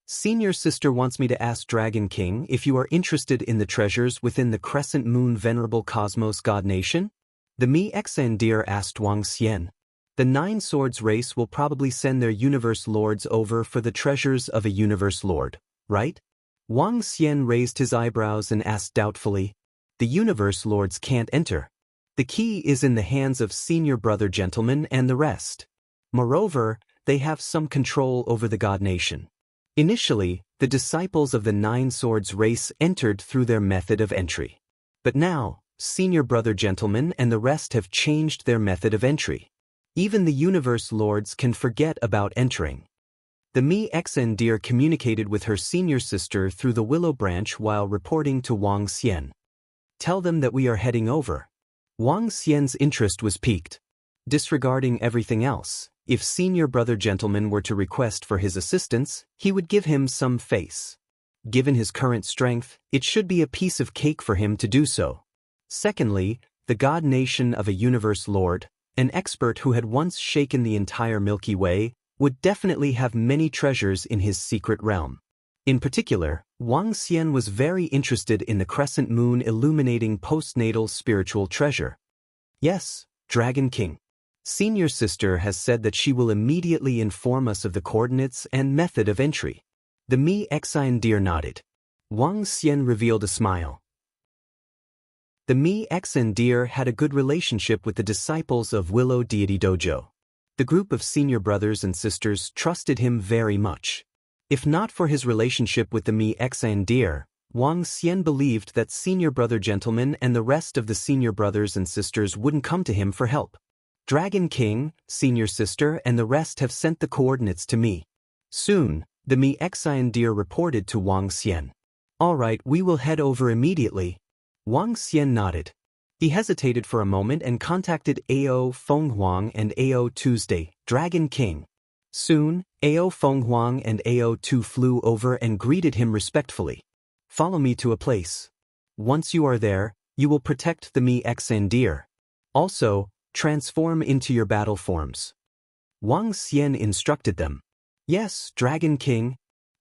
Senior Sister wants me to ask Dragon King if you are interested in the treasures within the Crescent Moon Venerable Cosmos God Nation? The Mi Xen deer asked Wang Xian. The Nine Swords race will probably send their universe lords over for the treasures of a universe lord, right? Wang Xian raised his eyebrows and asked doubtfully. The universe lords can't enter. The key is in the hands of Senior Brother Gentleman and the rest. Moreover, they have some control over the God Nation. Initially, the disciples of the Nine Swords race entered through their method of entry. But now, Senior Brother Gentleman and the rest have changed their method of entry. Even the universe lords can forget about entering. The Mi Xen deer communicated with her senior sister through the willow branch while reporting to Wang Xian. Tell them that we are heading over. Wang Xian's interest was piqued. Disregarding everything else, if Senior Brother Gentleman were to request for his assistance, he would give him some face. Given his current strength, it should be a piece of cake for him to do so. Secondly, the God Nation of a universe lord, an expert who had once shaken the entire Milky Way, would definitely have many treasures in his secret realm. In particular, Wang Xian was very interested in the Crescent Moon illuminating postnatal spiritual treasure. Yes, Dragon King. Senior Sister has said that she will immediately inform us of the coordinates and method of entry. The Mi Xen deer nodded. Wang Xian revealed a smile. The Mi Xen deer had a good relationship with the disciples of Willow Deity Dojo. The group of senior brothers and sisters trusted him very much. If not for his relationship with the Mi Xen deer, Wang Xian believed that Senior Brother Gentleman and the rest of the senior brothers and sisters wouldn't come to him for help. Dragon King, Senior Sister and the rest have sent the coordinates to me. Soon, the Mi Xian deer reported to Wang Xian. All right, we will head over immediately. Wang Xian nodded. He hesitated for a moment and contacted Ao Fenghuang and Ao Tuesday, Dragon King. Soon, Ao Fenghuang and Ao Tu flew over and greeted him respectfully. Follow me to a place. Once you are there, you will protect the Mi Xian deer. Also, transform into your battle forms. Wang Xian instructed them. Yes, Dragon King.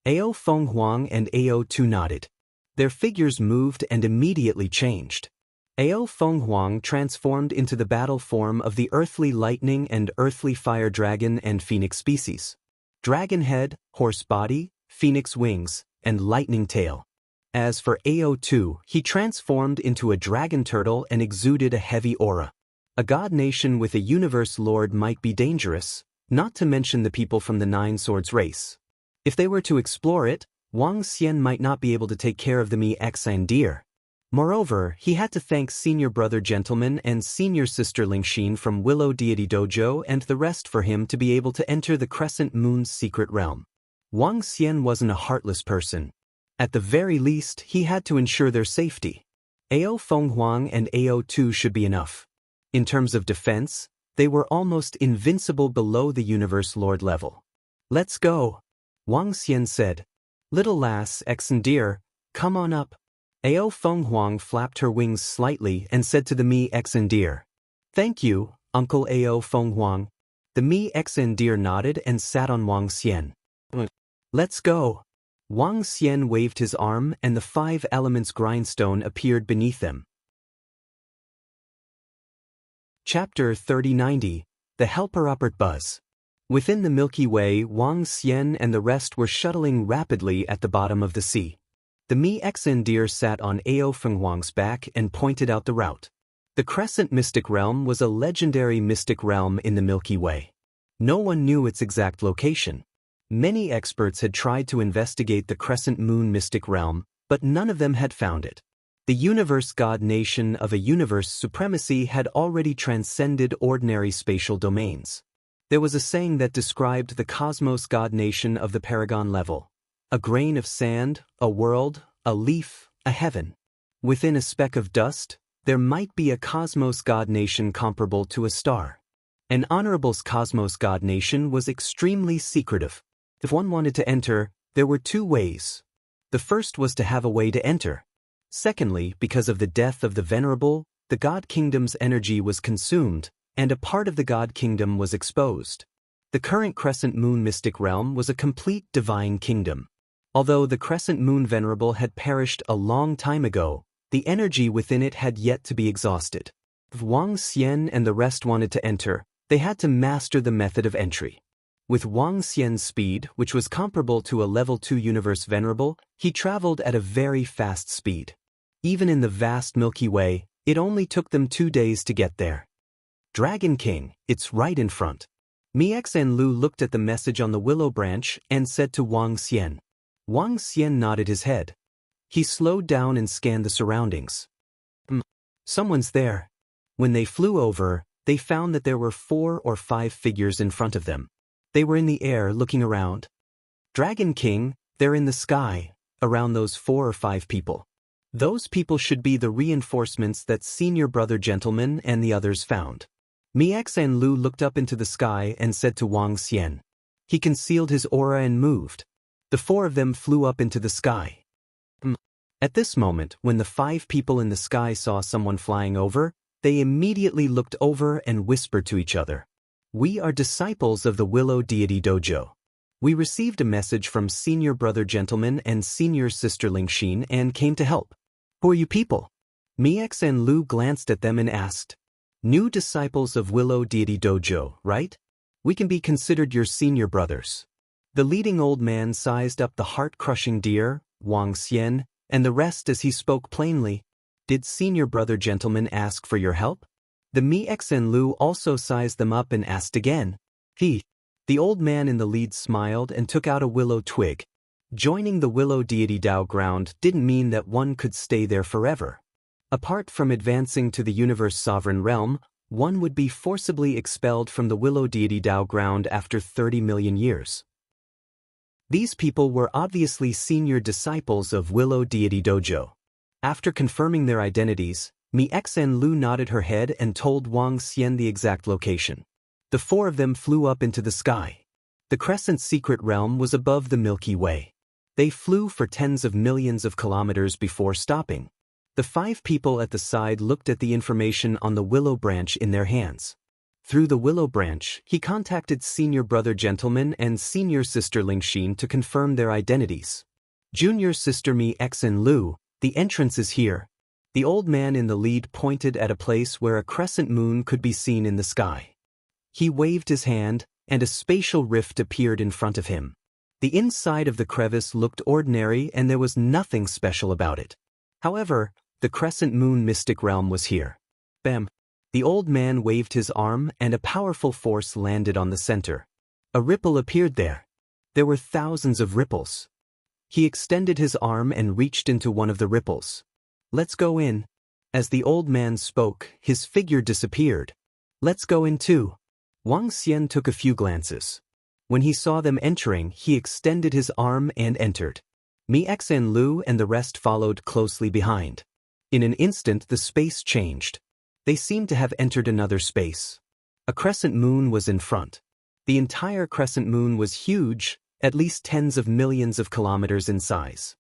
Ao Fenghuang and Ao Tu nodded. Their figures moved and immediately changed. Ao Fenghuang transformed into the battle form of the earthly lightning and earthly fire dragon and phoenix species. Dragon head, horse body, phoenix wings, and lightning tail. As for Ao2, he transformed into a dragon turtle and exuded a heavy aura. A god nation with a universe lord might be dangerous, not to mention the people from the Nine Swords race. If they were to explore it, Wang Xian might not be able to take care of the Mi Xian deer. Moreover, he had to thank Senior Brother Gentleman and Senior Sister Lingxin from Willow Deity Dojo and the rest for him to be able to enter the Crescent Moon's secret realm. Wang Xian wasn't a heartless person. At the very least, he had to ensure their safety. Ao Fenghuang and Ao Tu should be enough. In terms of defense, they were almost invincible below the Universe Lord level. Let's go, Wang Xian said. Little lass, Xian deer, come on up. Ao Fenghuang flapped her wings slightly and said to the Mi Xian deer. Thank you, Uncle Ao Fenghuang. The Mi Xian deer nodded and sat on Wang Xian. Let's go. Wang Xian waved his arm and the 5 elements grindstone appeared beneath them. Chapter 3090, The Helper-Upper Buzz. Within the Milky Way, Wang Xian and the rest were shuttling rapidly at the bottom of the sea. The Mi Xian deer sat on Ao Fenghuang's back and pointed out the route. The Crescent Mystic Realm was a legendary mystic realm in the Milky Way. No one knew its exact location. Many experts had tried to investigate the Crescent Moon Mystic Realm, but none of them had found it. The universe god nation of a universe supremacy had already transcended ordinary spatial domains. There was a saying that described the cosmos god nation of the paragon level. A grain of sand, a world, a leaf, a heaven. Within a speck of dust, there might be a cosmos god nation comparable to a star. An honorable cosmos god nation was extremely secretive. If one wanted to enter, there were 2 ways. The first was to have a way to enter. Secondly, because of the death of the venerable, the god kingdom's energy was consumed, and a part of the god kingdom was exposed. The current Crescent Moon Mystic Realm was a complete divine kingdom. Although the Crescent Moon Venerable had perished a long time ago, the energy within it had yet to be exhausted. If Wang Xian and the rest wanted to enter, they had to master the method of entry. With Wang Xian's speed, which was comparable to a level 2 universe venerable, he traveled at a very fast speed. Even in the vast Milky Way, it only took them 2 days to get there. Dragon King, it's right in front. Mi Xian Lu looked at the message on the willow branch and said to Wang Xian. Wang Xian nodded his head. He slowed down and scanned the surroundings. Someone's there. When they flew over, they found that there were 4 or 5 figures in front of them. They were in the air looking around. Dragon King, they're in the sky, around those 4 or 5 people. Those people should be the reinforcements that Senior Brother Gentleman and the others found. Mi Xian Lu looked up into the sky and said to Wang Xian. He concealed his aura and moved. The 4 of them flew up into the sky. At this moment, when the 5 people in the sky saw someone flying over, they immediately looked over and whispered to each other. We are disciples of the Willow Deity Dojo. We received a message from Senior Brother Gentleman and Senior Sister Lingxin and came to help. Who are you people? Mi Xian Lu glanced at them and asked. New disciples of Willow Deity Dojo, right? We can be considered your senior brothers. The leading old man sized up the heart-crushing deer, Wang Xian, and the rest as he spoke plainly. Did Senior Brother Gentleman ask for your help? The Mi Xian Lu also sized them up and asked again. The old man in the lead smiled and took out a willow twig. Joining the Willow Deity Dao ground didn't mean that one could stay there forever. Apart from advancing to the universe sovereign realm, one would be forcibly expelled from the Willow Deity Dao ground after 30 million years. These people were obviously senior disciples of Willow Deity Dojo. After confirming their identities, Mi Xen Lu nodded her head and told Wang Xian the exact location. The four of them flew up into the sky. The Crescent's secret realm was above the Milky Way. They flew for tens of millions of kilometers before stopping. The five people at the side looked at the information on the willow branch in their hands. Through the willow branch, he contacted Senior Brother Gentleman and Senior Sister Lingxin to confirm their identities. Junior Sister Mi Xen Lu, the entrance is here. The old man in the lead pointed at a place where a crescent moon could be seen in the sky. He waved his hand, and a spatial rift appeared in front of him. The inside of the crevice looked ordinary and there was nothing special about it. However, the crescent moon mystic realm was here. Bam! The old man waved his arm and a powerful force landed on the center. A ripple appeared there. There were thousands of ripples. He extended his arm and reached into one of the ripples. Let's go in. As the old man spoke, his figure disappeared. Let's go in too. Wang Xian took a few glances. When he saw them entering, he extended his arm and entered. Mi Xen Lu and the rest followed closely behind. In an instant the space changed. They seemed to have entered another space. A crescent moon was in front. The entire crescent moon was huge, at least tens of millions of kilometers in size.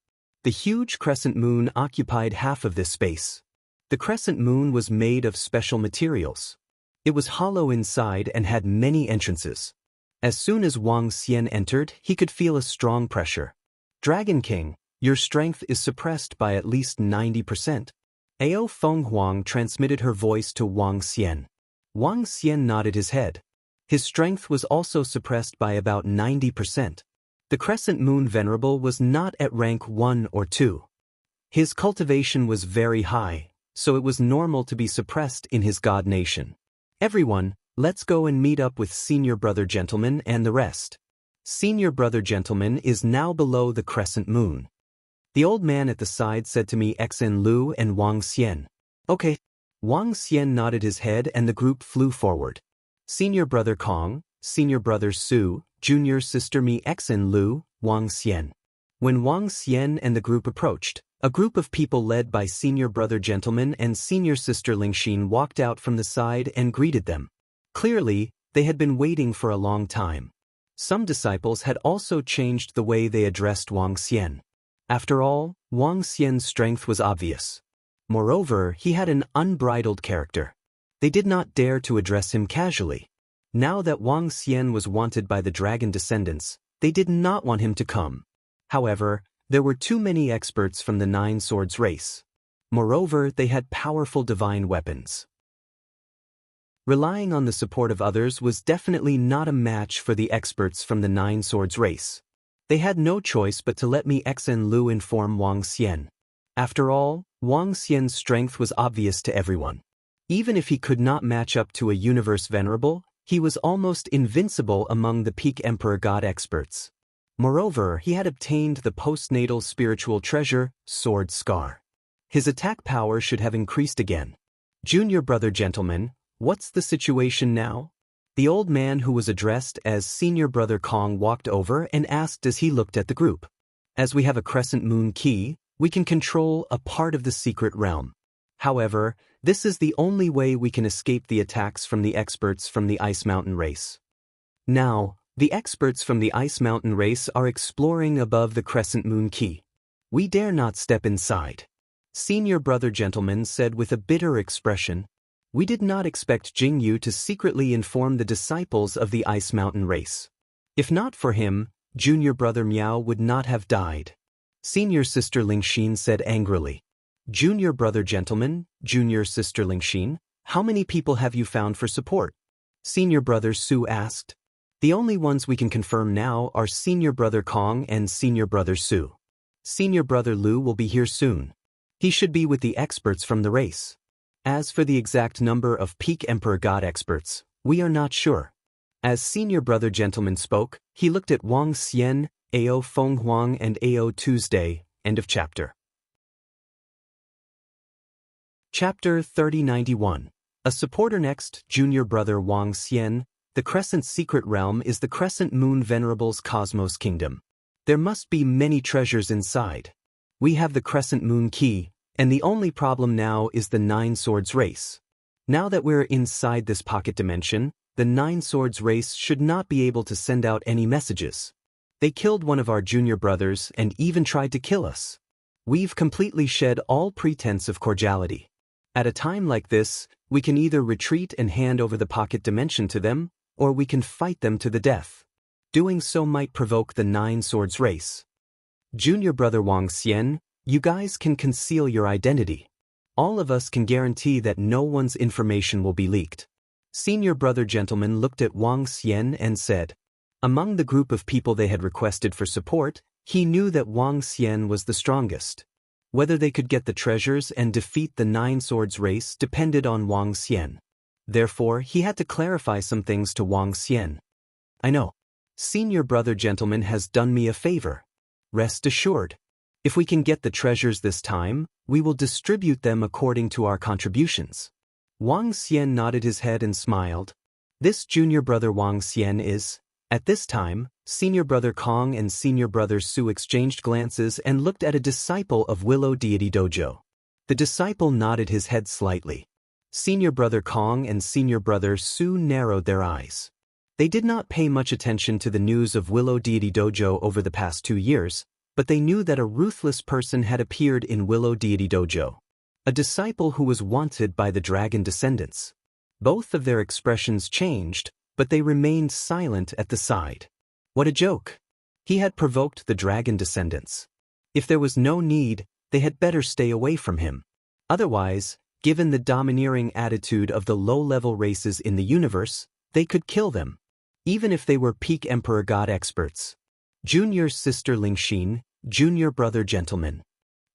The huge crescent moon occupied half of this space. The crescent moon was made of special materials. It was hollow inside and had many entrances. As soon as Wang Xian entered, he could feel a strong pressure. Dragon King, your strength is suppressed by at least 90%. Ao Feng Huang transmitted her voice to Wang Xian. Wang Xian nodded his head. His strength was also suppressed by about 90%. The Crescent Moon Venerable was not at rank 1 or 2. His cultivation was very high, so it was normal to be suppressed in his god nation. Everyone, let's go and meet up with Senior Brother Gentleman and the rest. Senior Brother Gentleman is now below the Crescent Moon. The old man at the side said to me Xen Lu and Wang Xian. Okay. Wang Xian nodded his head and the group flew forward. Senior Brother Kong, Senior Brother Su, Junior Sister Mi Xen Lu, Wang Xian. When Wang Xian and the group approached, a group of people led by Senior Brother Gentleman and Senior Sister Lingxin walked out from the side and greeted them. Clearly, they had been waiting for a long time. Some disciples had also changed the way they addressed Wang Xian. After all, Wang Xian's strength was obvious. Moreover, he had an unbridled character. They did not dare to address him casually. Now that Wang Xian was wanted by the dragon descendants, they did not want him to come. However, there were too many experts from the Nine Swords race. Moreover, they had powerful divine weapons. Relying on the support of others was definitely not a match for the experts from the Nine Swords race. They had no choice but to let Mi Xen Lu inform Wang Xian. After all, Wang Xian's strength was obvious to everyone. Even if he could not match up to a universe venerable, he was almost invincible among the peak Emperor God experts. Moreover, he had obtained the postnatal spiritual treasure, Sword Scar. His attack power should have increased again. Junior Brother Gentleman, what's the situation now? The old man who was addressed as Senior Brother Kong walked over and asked as he looked at the group. As we have a Crescent Moon key, we can control a part of the secret realm. However, this is the only way we can escape the attacks from the experts from the Ice Mountain race. Now, the experts from the Ice Mountain race are exploring above the Crescent Moon key. We dare not step inside. Senior Brother Gentleman said with a bitter expression. We did not expect Jingyu to secretly inform the disciples of the Ice Mountain race. If not for him, Junior Brother Miao would not have died. Senior Sister Lingxin said angrily. Junior Brother Gentleman, Junior Sister Lingxin, how many people have you found for support? Senior Brother Su asked. The only ones we can confirm now are Senior Brother Kong and Senior Brother Su. Senior Brother Lu will be here soon. He should be with the experts from the race. As for the exact number of peak Emperor God experts, we are not sure. As Senior Brother Gentleman spoke, he looked at Wang Xian, Ao Feng Huang and Ao Tuesday. End of chapter. Chapter 3091. A supporter next, junior brother Wang Xian. The Crescent's secret realm is the Crescent Moon Venerable's Cosmos Kingdom. There must be many treasures inside. We have the Crescent Moon Key, and the only problem now is the Nine Swords Race. Now that we're inside this pocket dimension, the Nine Swords Race should not be able to send out any messages. They killed one of our junior brothers and even tried to kill us. We've completely shed all pretense of cordiality. At a time like this, we can either retreat and hand over the pocket dimension to them, or we can fight them to the death. Doing so might provoke the Nine Swords Race. Junior brother Wang Xian, you guys can conceal your identity. All of us can guarantee that no one's information will be leaked. Senior brother gentleman looked at Wang Xian and said, among the group of people they had requested for support, he knew that Wang Xian was the strongest. Whether they could get the treasures and defeat the Nine Swords Race depended on Wang Xian. Therefore, he had to clarify some things to Wang Xian. I know. Senior brother gentleman has done me a favor. Rest assured. If we can get the treasures this time, we will distribute them according to our contributions. Wang Xian nodded his head and smiled. This junior brother Wang Xian is. At this time, senior brother Kong and senior brother Su exchanged glances and looked at a disciple of Willow Deity Dojo. The disciple nodded his head slightly. Senior brother Kong and senior brother Su narrowed their eyes. They did not pay much attention to the news of Willow Deity Dojo over the past 2 years, but they knew that a ruthless person had appeared in Willow Deity Dojo. A disciple who was wanted by the dragon descendants. Both of their expressions changed, but they remained silent at the side. What a joke! He had provoked the dragon descendants. If there was no need, they had better stay away from him. Otherwise, given the domineering attitude of the low-level races in the universe, they could kill them, even if they were peak Emperor God experts. Junior sister Lingxin, junior brother gentleman.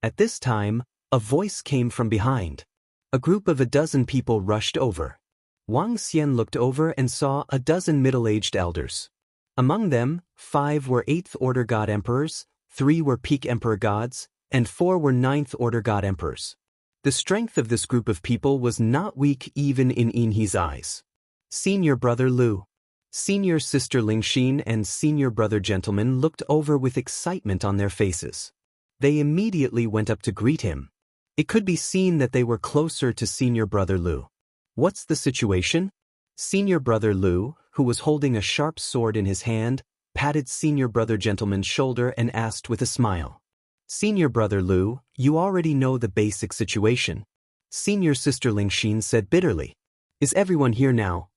At this time, a voice came from behind. A group of 12 people rushed over. Wang Xian looked over and saw 12 middle-aged elders. Among them, 5 were 8th Order God Emperors, 3 were Peak Emperor Gods, and 4 were 9th Order God Emperors. The strength of this group of people was not weak even in Inhe's eyes. Senior brother Lu, senior sister Lingxin and senior brother gentleman looked over with excitement on their faces. They immediately went up to greet him. It could be seen that they were closer to senior brother Lu. What's the situation? Senior brother Lu, who was holding a sharp sword in his hand, patted senior brother gentleman's shoulder and asked with a smile. Senior brother Lu, you already know the basic situation. Senior sister Lingxin said bitterly. Is everyone here now?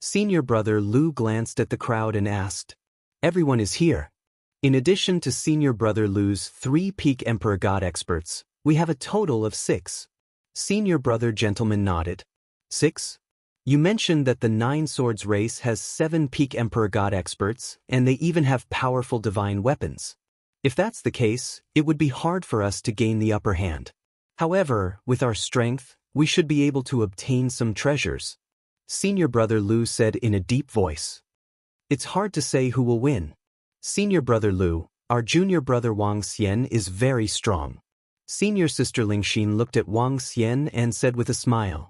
Senior brother Lu glanced at the crowd and asked. Everyone is here. In addition to senior brother Lu's 3 peak Emperor God experts, we have a total of 6. Senior brother gentleman nodded. 6? You mentioned that the Nine Swords race has 7 peak Emperor God experts, and they even have powerful divine weapons. If that's the case, it would be hard for us to gain the upper hand. However, with our strength, we should be able to obtain some treasures. Senior brother Lu said in a deep voice. It's hard to say who will win. Senior brother Lu, our junior brother Wang Xian is very strong. Senior sister Lingxin looked at Wang Xian and said with a smile.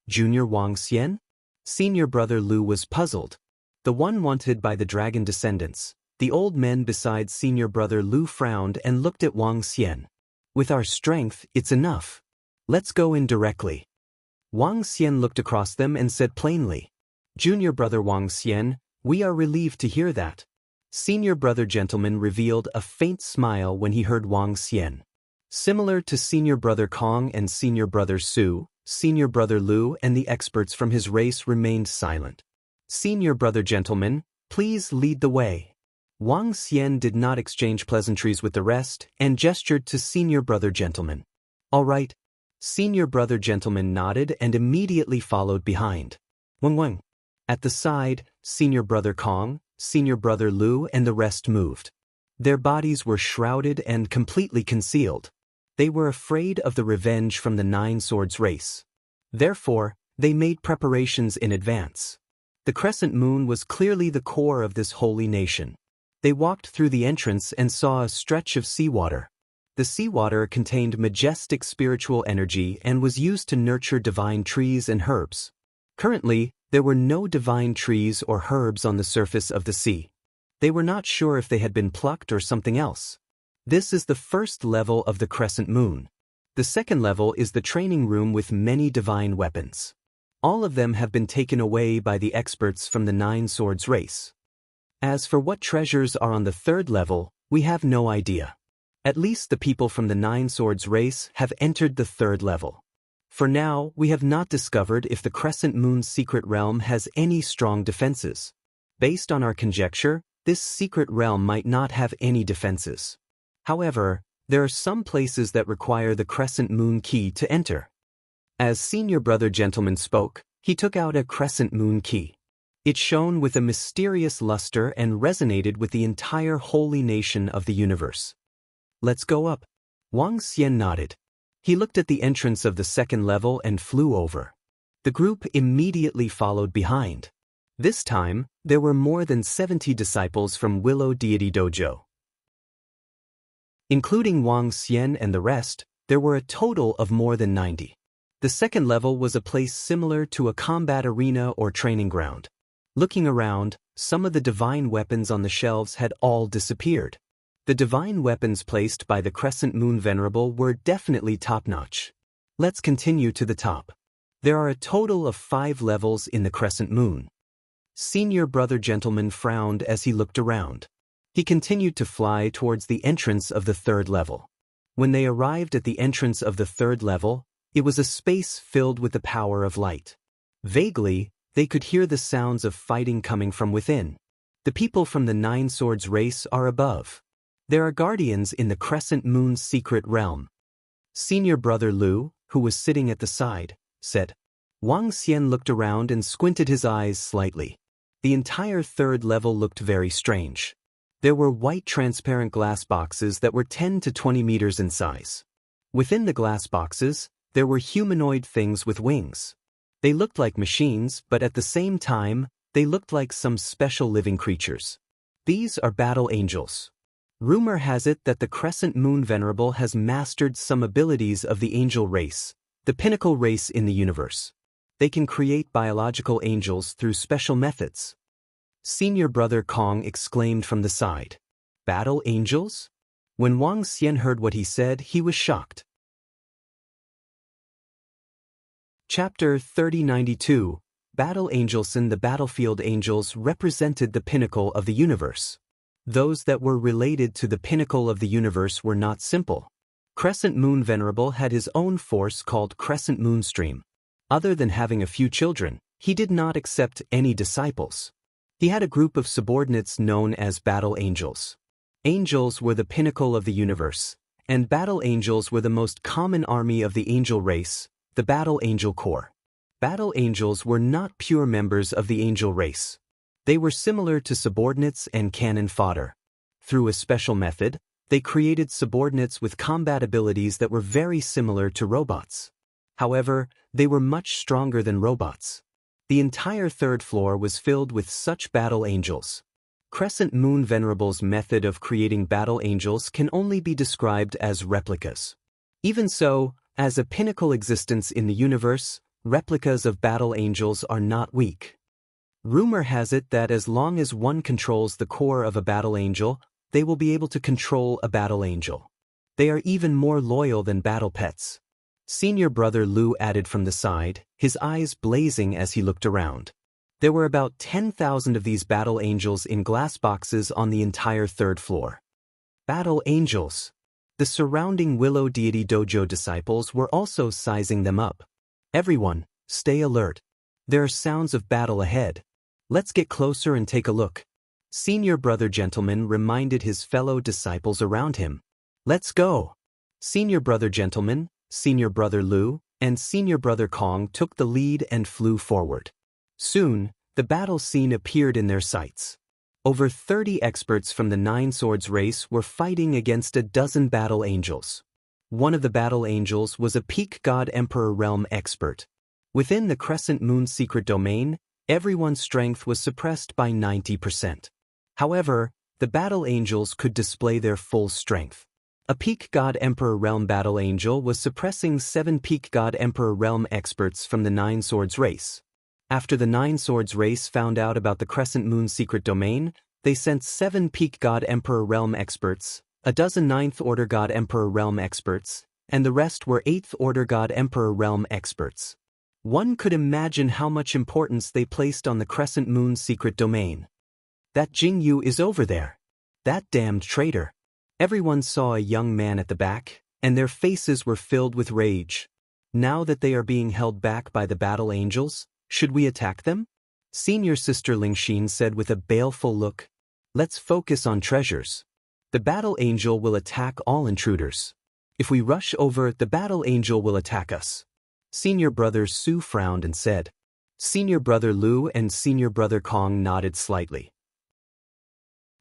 Junior Wang Xian? Senior brother Lu was puzzled. The one wanted by the dragon descendants. The old men beside senior brother Lu frowned and looked at Wang Xian. With our strength, it's enough. Let's go in directly. Wang Xian looked across them and said plainly. Junior brother Wang Xian, we are relieved to hear that. Senior brother gentleman revealed a faint smile when he heard Wang Xian. Similar to senior brother Kong and senior brother Su, senior brother Lu and the experts from his race remained silent. Senior brother gentleman, please lead the way. Wang Xian did not exchange pleasantries with the rest and gestured to senior brother gentleman. All right. Senior brother gentleman nodded and immediately followed behind. Wang. At the side, senior brother Kong, senior brother Lu and the rest moved. Their bodies were shrouded and completely concealed. They were afraid of the revenge from the Nine Swords race. Therefore, they made preparations in advance. The crescent moon was clearly the core of this holy nation. They walked through the entrance and saw a stretch of seawater. The The seawater contained majestic spiritual energy and was used to nurture divine trees and herbs. Currently, there were no divine trees or herbs on the surface of the sea. They were not sure if they had been plucked or something else. This is the first level of the crescent moon. The second level is the training room with many divine weapons. All of them have been taken away by the experts from the Nine Swords race. As for what treasures are on the third level, we have no idea. At least the people from the Nine Swords race have entered the third level. For now, we have not discovered if the Crescent Moon's secret realm has any strong defenses. Based on our conjecture, this secret realm might not have any defenses. However, there are some places that require the Crescent Moon key to enter. As Senior Brother Gentleman spoke, he took out a Crescent Moon key. It shone with a mysterious luster and resonated with the entire holy nation of the universe. Let's go up. Wang Xian nodded. He looked at the entrance of the second level and flew over. The group immediately followed behind. This time, there were more than 70 disciples from Willow Deity Dojo. Including Wang Xian and the rest, there were a total of more than 90. The second level was a place similar to a combat arena or training ground. Looking around, some of the divine weapons on the shelves had all disappeared. The divine weapons placed by the Crescent Moon Venerable were definitely top-notch. Let's continue to the top. There are a total of 5 levels in the Crescent Moon. Senior Brother Gentleman frowned as he looked around. He continued to fly towards the entrance of the third level. When they arrived at the entrance of the third level, it was a space filled with the power of light. Vaguely, they could hear the sounds of fighting coming from within. The people from the Nine Swords race are above. There are guardians in the Crescent Moon's secret realm. Senior Brother Lu, who was sitting at the side, said. Wang Xian looked around and squinted his eyes slightly. The entire third level looked very strange. There were white transparent glass boxes that were 10 to 20 meters in size. Within the glass boxes, there were humanoid things with wings. They looked like machines, but at the same time, they looked like some special living creatures. These are battle angels. Rumor has it that the Crescent Moon Venerable has mastered some abilities of the angel race, the pinnacle race in the universe. They can create biological angels through special methods. Senior Brother Kong exclaimed from the side. Battle angels? When Wang Xian heard what he said, he was shocked. Chapter 3092, Battle Angels. The battlefield angels represented the pinnacle of the universe. Those that were related to the pinnacle of the universe were not simple. Crescent Moon Venerable had his own force called Crescent Moonstream. Other than having a few children, he did not accept any disciples. He had a group of subordinates known as Battle Angels. Angels were the pinnacle of the universe, and Battle Angels were the most common army of the angel race, the Battle Angel Corps. Battle Angels were not pure members of the angel race. They were similar to subordinates and cannon fodder. Through a special method, they created subordinates with combat abilities that were very similar to robots. However, they were much stronger than robots. The entire third floor was filled with such battle angels. Crescent Moon Venerable's method of creating battle angels can only be described as replicas. Even so, as a pinnacle existence in the universe, replicas of battle angels are not weak. Rumor has it that as long as one controls the core of a battle angel, they will be able to control a battle angel. They are even more loyal than battle pets. Senior Brother Lu added from the side, his eyes blazing as he looked around. There were about 10,000 of these battle angels in glass boxes on the entire third floor. Battle angels. The surrounding Willow Deity Dojo disciples were also sizing them up. Everyone, stay alert. There are sounds of battle ahead. Let's get closer and take a look. Senior Brother Gentleman reminded his fellow disciples around him. Let's go. Senior Brother Gentleman, Senior Brother Lu, and Senior Brother Kong took the lead and flew forward. Soon, the battle scene appeared in their sights. Over 30 experts from the Nine Swords race were fighting against a dozen battle angels. One of the battle angels was a Peak God Emperor Realm expert. Within the Crescent Moon secret domain, everyone's strength was suppressed by 90%. However, the battle angels could display their full strength. A Peak God Emperor Realm battle angel was suppressing 7 Peak God Emperor Realm experts from the Nine Swords race. After the Nine Swords race found out about the Crescent Moon secret domain, they sent 7 Peak God Emperor Realm experts, a dozen 9th Order God Emperor Realm experts, and the rest were 8th Order God Emperor Realm experts. One could imagine how much importance they placed on the Crescent Moon secret domain. That Jing Yu is over there. That damned traitor. Everyone saw a young man at the back, and their faces were filled with rage. Now that they are being held back by the battle angels, should we attack them? Senior Sister Lingxin said with a baleful look. Let's focus on treasures. The battle angel will attack all intruders. If we rush over, the battle angel will attack us. Senior Brother Su frowned and said. Senior Brother Lu and Senior Brother Kong nodded slightly.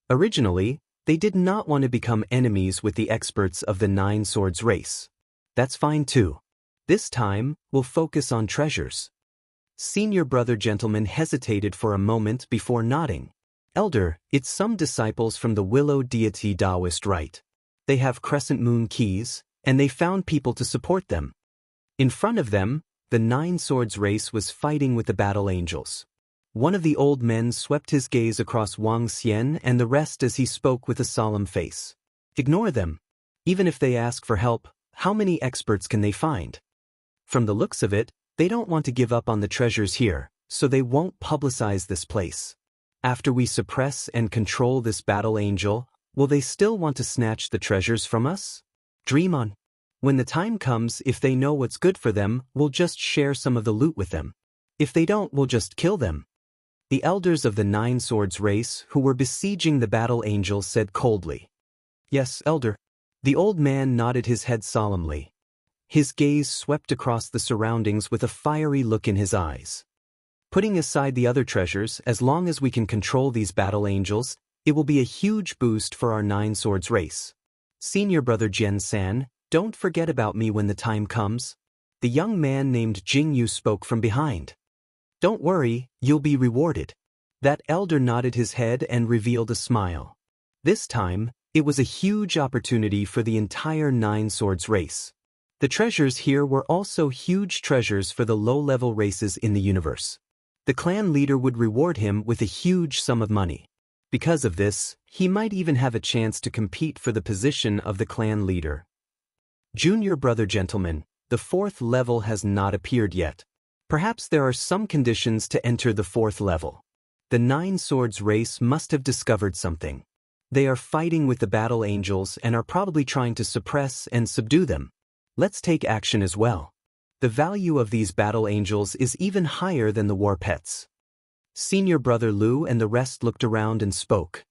Originally, they did not want to become enemies with the experts of the Nine Swords race. That's fine too. This time, we'll focus on treasures. Senior Brother Gentleman hesitated for a moment before nodding. Elder, it's some disciples from the Willow Deity Taoist rite. They have Crescent Moon keys, and they found people to support them. In front of them, the Nine Swords race was fighting with the battle angels. One of the old men swept his gaze across Wang Xian and the rest as he spoke with a solemn face. Ignore them. Even if they ask for help, how many experts can they find? From the looks of it, they don't want to give up on the treasures here, so they won't publicize this place. After we suppress and control this battle angel, will they still want to snatch the treasures from us? Dream on. When the time comes, if they know what's good for them, we'll just share some of the loot with them. If they don't, we'll just kill them. The elders of the Nine Swords race who were besieging the battle angel said coldly. Yes, Elder. The old man nodded his head solemnly. His gaze swept across the surroundings with a fiery look in his eyes. Putting aside the other treasures, as long as we can control these battle angels, it will be a huge boost for our Nine Swords race. Senior Brother Jian-san, don't forget about me when the time comes. The young man named Jing Yu spoke from behind. Don't worry, you'll be rewarded. That elder nodded his head and revealed a smile. This time, it was a huge opportunity for the entire Nine Swords race. The treasures here were also huge treasures for the low-level races in the universe. The clan leader would reward him with a huge sum of money. Because of this, he might even have a chance to compete for the position of the clan leader. Junior Brother Gentleman, the 4th level has not appeared yet. Perhaps there are some conditions to enter the 4th level. The Nine Swords race must have discovered something. They are fighting with the battle angels and are probably trying to suppress and subdue them. Let's take action as well. The value of these battle angels is even higher than the war pets. Senior Brother Lu and the rest looked around and spoke.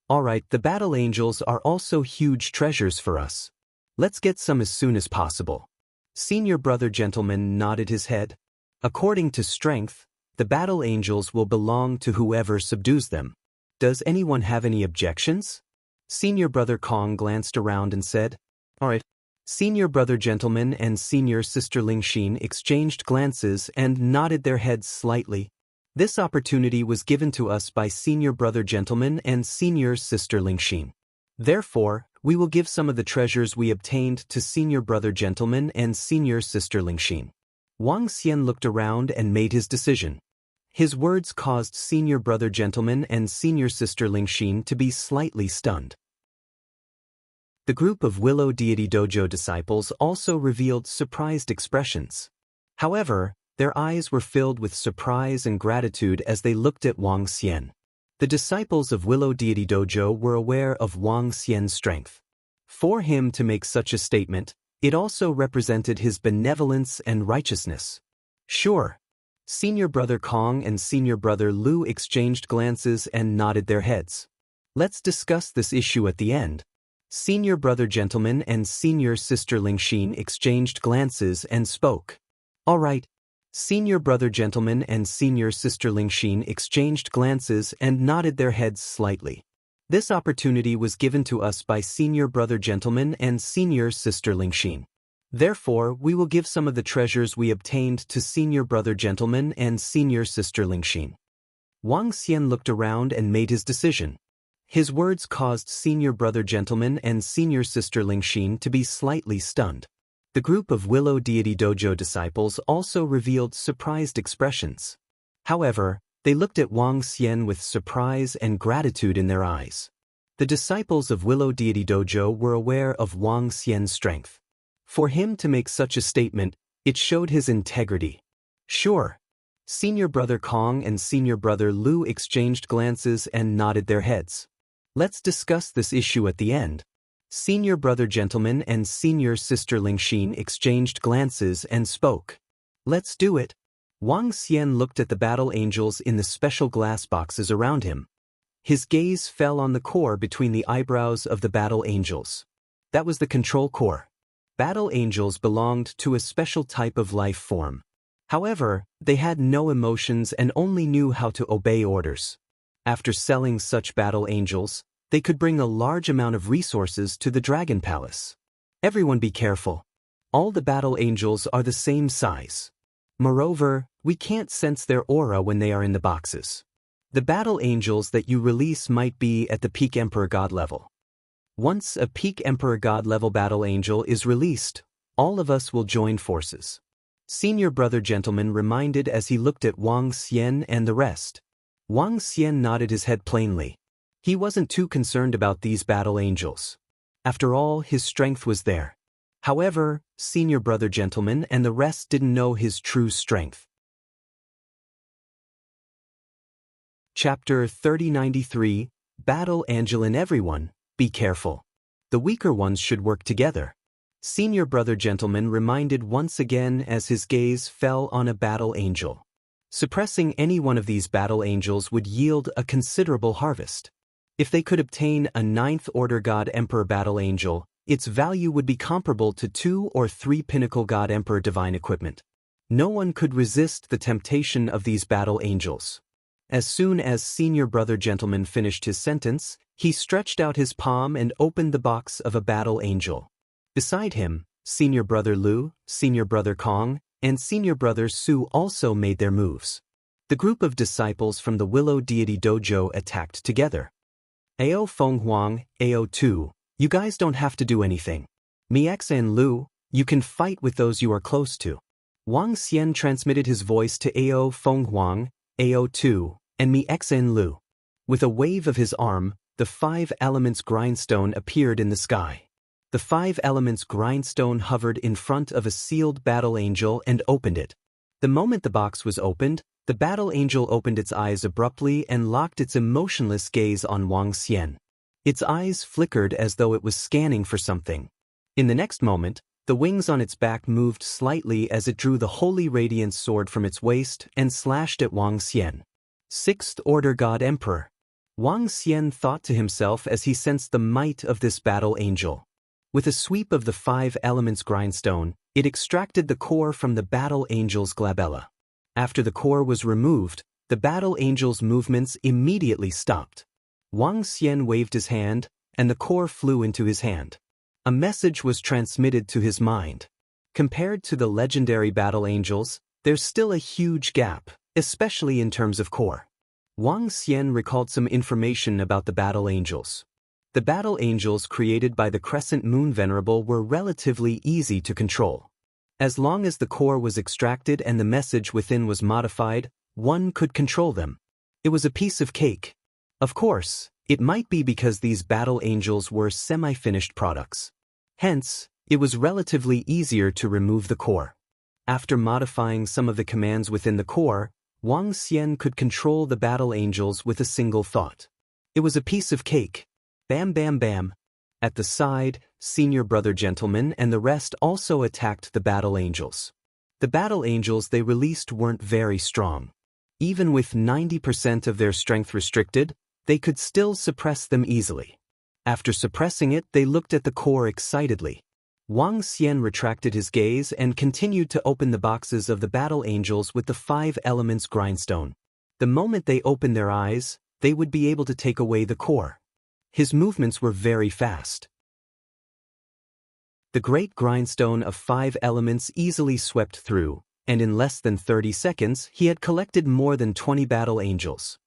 Alright, the battle angels are also huge treasures for us. Let's get some as soon as possible. Senior Brother Gentleman nodded his head. According to strength, the battle angels will belong to whoever subdues them. Does anyone have any objections? Senior Brother Kong glanced around and said, Alright. Senior Brother Gentleman and Senior Sister Lingxin exchanged glances and nodded their heads slightly. This opportunity was given to us by Senior Brother Gentleman and Senior Sister Lingxin. Therefore, we will give some of the treasures we obtained to Senior Brother Gentleman and Senior Sister Lingxin. Wang Xian looked around and made his decision. His words caused Senior Brother Gentleman and Senior Sister Lingxin to be slightly stunned. The group of Willow Deity Dojo disciples also revealed surprised expressions. However, their eyes were filled with surprise and gratitude as they looked at Wang Xian. The disciples of Willow Deity Dojo were aware of Wang Xian's strength. For him to make such a statement, it also represented his benevolence and righteousness. Sure. Senior Brother Kong and Senior Brother Lu exchanged glances and nodded their heads. Let's discuss this issue at the end. Senior Brother Gentleman and Senior Sister Lingxin exchanged glances and spoke. All right. Senior Brother Gentleman and Senior Sister Lingxin exchanged glances and nodded their heads slightly. This opportunity was given to us by Senior Brother Gentleman and Senior Sister Lingxin. Therefore, we will give some of the treasures we obtained to Senior Brother Gentleman and Senior Sister Lingxin. Wang Xian looked around and made his decision. His words caused Senior Brother Gentleman and Senior Sister Lingxin to be slightly stunned. The group of Willow Deity Dojo disciples also revealed surprised expressions. However, they looked at Wang Xian with surprise and gratitude in their eyes. The disciples of Willow Deity Dojo were aware of Wang Xian's strength. For him to make such a statement, it showed his integrity. Sure. Senior Brother Kong and Senior Brother Lu exchanged glances and nodded their heads. Let's discuss this issue at the end. Senior Brother Gentleman and Senior Sister Lingxin exchanged glances and spoke. Let's do it. Wang Xian looked at the battle angels in the special glass boxes around him. His gaze fell on the core between the eyebrows of the battle angels. That was the control core. Battle angels belonged to a special type of life form. However, they had no emotions and only knew how to obey orders. After selling such battle angels, they could bring a large amount of resources to the Dragon Palace. Everyone be careful. All the battle angels are the same size. Moreover, we can't sense their aura when they are in the boxes. The battle angels that you release might be at the peak Emperor God level. Once a peak Emperor God level battle angel is released, all of us will join forces. Senior Brother Gentleman reminded as he looked at Wang Xian and the rest. Wang Xian nodded his head plainly. He wasn't too concerned about these battle angels. After all, his strength was there. However, Senior Brother Gentleman and the rest didn't know his true strength. Chapter 3093, Battle Angel and Everyone, be careful. The weaker ones should work together. Senior Brother Gentleman reminded once again as his gaze fell on a battle angel. Suppressing any one of these battle angels would yield a considerable harvest. If they could obtain a 9th Order God Emperor battle angel, its value would be comparable to 2 or 3 Pinnacle God Emperor divine equipment. No one could resist the temptation of these battle angels. As soon as Senior Brother Gentleman finished his sentence, he stretched out his palm and opened the box of a battle angel. Beside him, Senior Brother Lu, Senior Brother Kong, and Senior Brother Su also made their moves. The group of disciples from the Willow Deity Dojo attacked together. Ao Feng Huang, Ao2, you guys don't have to do anything. Mix and Lu, you can fight with those you are close to. Wang Xian transmitted his voice to Ao Feng Huang, Ao2, and Mix and Lu. With a wave of his arm, the 5 elements grindstone appeared in the sky. The 5 elements grindstone hovered in front of a sealed battle angel and opened it. The moment the box was opened, the battle angel opened its eyes abruptly and locked its emotionless gaze on Wang Xian. Its eyes flickered as though it was scanning for something. In the next moment, the wings on its back moved slightly as it drew the Holy Radiance sword from its waist and slashed at Wang Xian. 6th Order God Emperor. Wang Xian thought to himself as he sensed the might of this battle angel. With a sweep of the 5 elements grindstone, it extracted the core from the battle angel's glabella. After the core was removed, the battle angel's movements immediately stopped. Wang Xian waved his hand, and the core flew into his hand. A message was transmitted to his mind. Compared to the legendary battle angels, there's still a huge gap, especially in terms of core. Wang Xian recalled some information about the battle angels. The battle angels created by the Crescent Moon Venerable were relatively easy to control. As long as the core was extracted and the message within was modified, one could control them. It was a piece of cake. Of course, it might be because these battle angels were semi-finished products. Hence, it was relatively easier to remove the core. After modifying some of the commands within the core, Wang Xian could control the battle angels with a single thought. It was a piece of cake. Bam bam bam. At the side, Senior Brother Gentleman and the rest also attacked the battle angels. The battle angels they released weren't very strong. Even with 90% of their strength restricted, they could still suppress them easily. After suppressing it, they looked at the core excitedly. Wang Xian retracted his gaze and continued to open the boxes of the battle angels with the 5 elements grindstone. The moment they opened their eyes, they would be able to take away the core. His movements were very fast. The great grindstone of 5 elements easily swept through, and in less than 30 seconds he had collected more than 20 battle angels.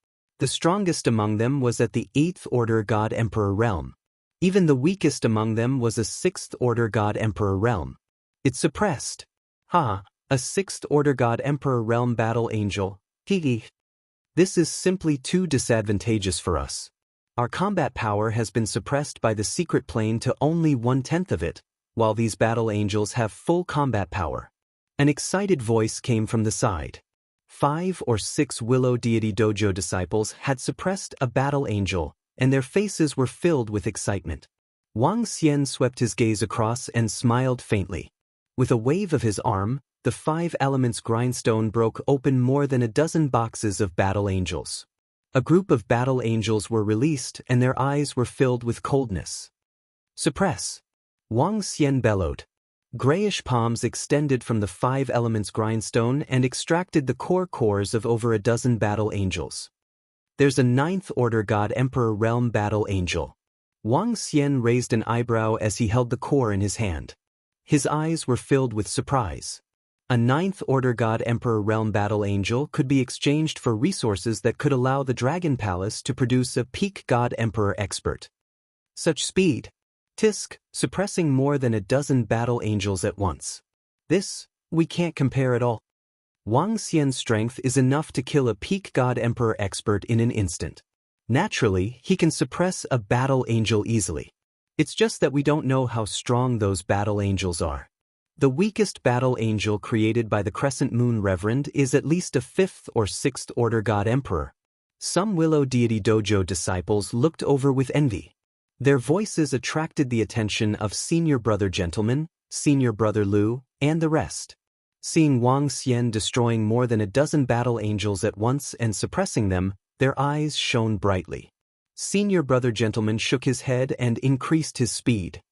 The strongest among them was at the 8th Order God Emperor realm. Even the weakest among them was a 6th Order God Emperor realm. It suppressed. A 6th Order God Emperor realm battle angel. This is simply too disadvantageous for us. Our combat power has been suppressed by the secret plane to only 1/10 of it, while these battle angels have full combat power. An excited voice came from the side. 5 or 6 Willow Deity Dojo disciples had suppressed a battle angel, and their faces were filled with excitement. Wang Xian swept his gaze across and smiled faintly. With a wave of his arm, the 5 elements grindstone broke open more than a dozen boxes of battle angels. A group of battle angels were released and their eyes were filled with coldness. Suppress! Wang Xian bellowed. Grayish palms extended from the 5 elements grindstone and extracted the cores of over a dozen battle angels. There's a 9th Order God Emperor realm battle angel. Wang Xian raised an eyebrow as he held the core in his hand. His eyes were filled with surprise. A 9th Order God Emperor realm battle angel could be exchanged for resources that could allow the Dragon Palace to produce a peak God Emperor expert. Such speed! Tisk, suppressing more than a dozen battle angels at once. This, we can't compare at all. Wang Xian's strength is enough to kill a peak God Emperor expert in an instant. Naturally, he can suppress a battle angel easily. It's just that we don't know how strong those battle angels are. The weakest battle angel created by the Crescent Moon Reverend is at least a 5th or 6th Order God Emperor. Some Willow Deity Dojo disciples looked over with envy. Their voices attracted the attention of Senior Brother Gentleman, Senior Brother Lu, and the rest. Seeing Wang Xian destroying more than a dozen battle angels at once and suppressing them, their eyes shone brightly. Senior Brother Gentleman shook his head and increased his speed.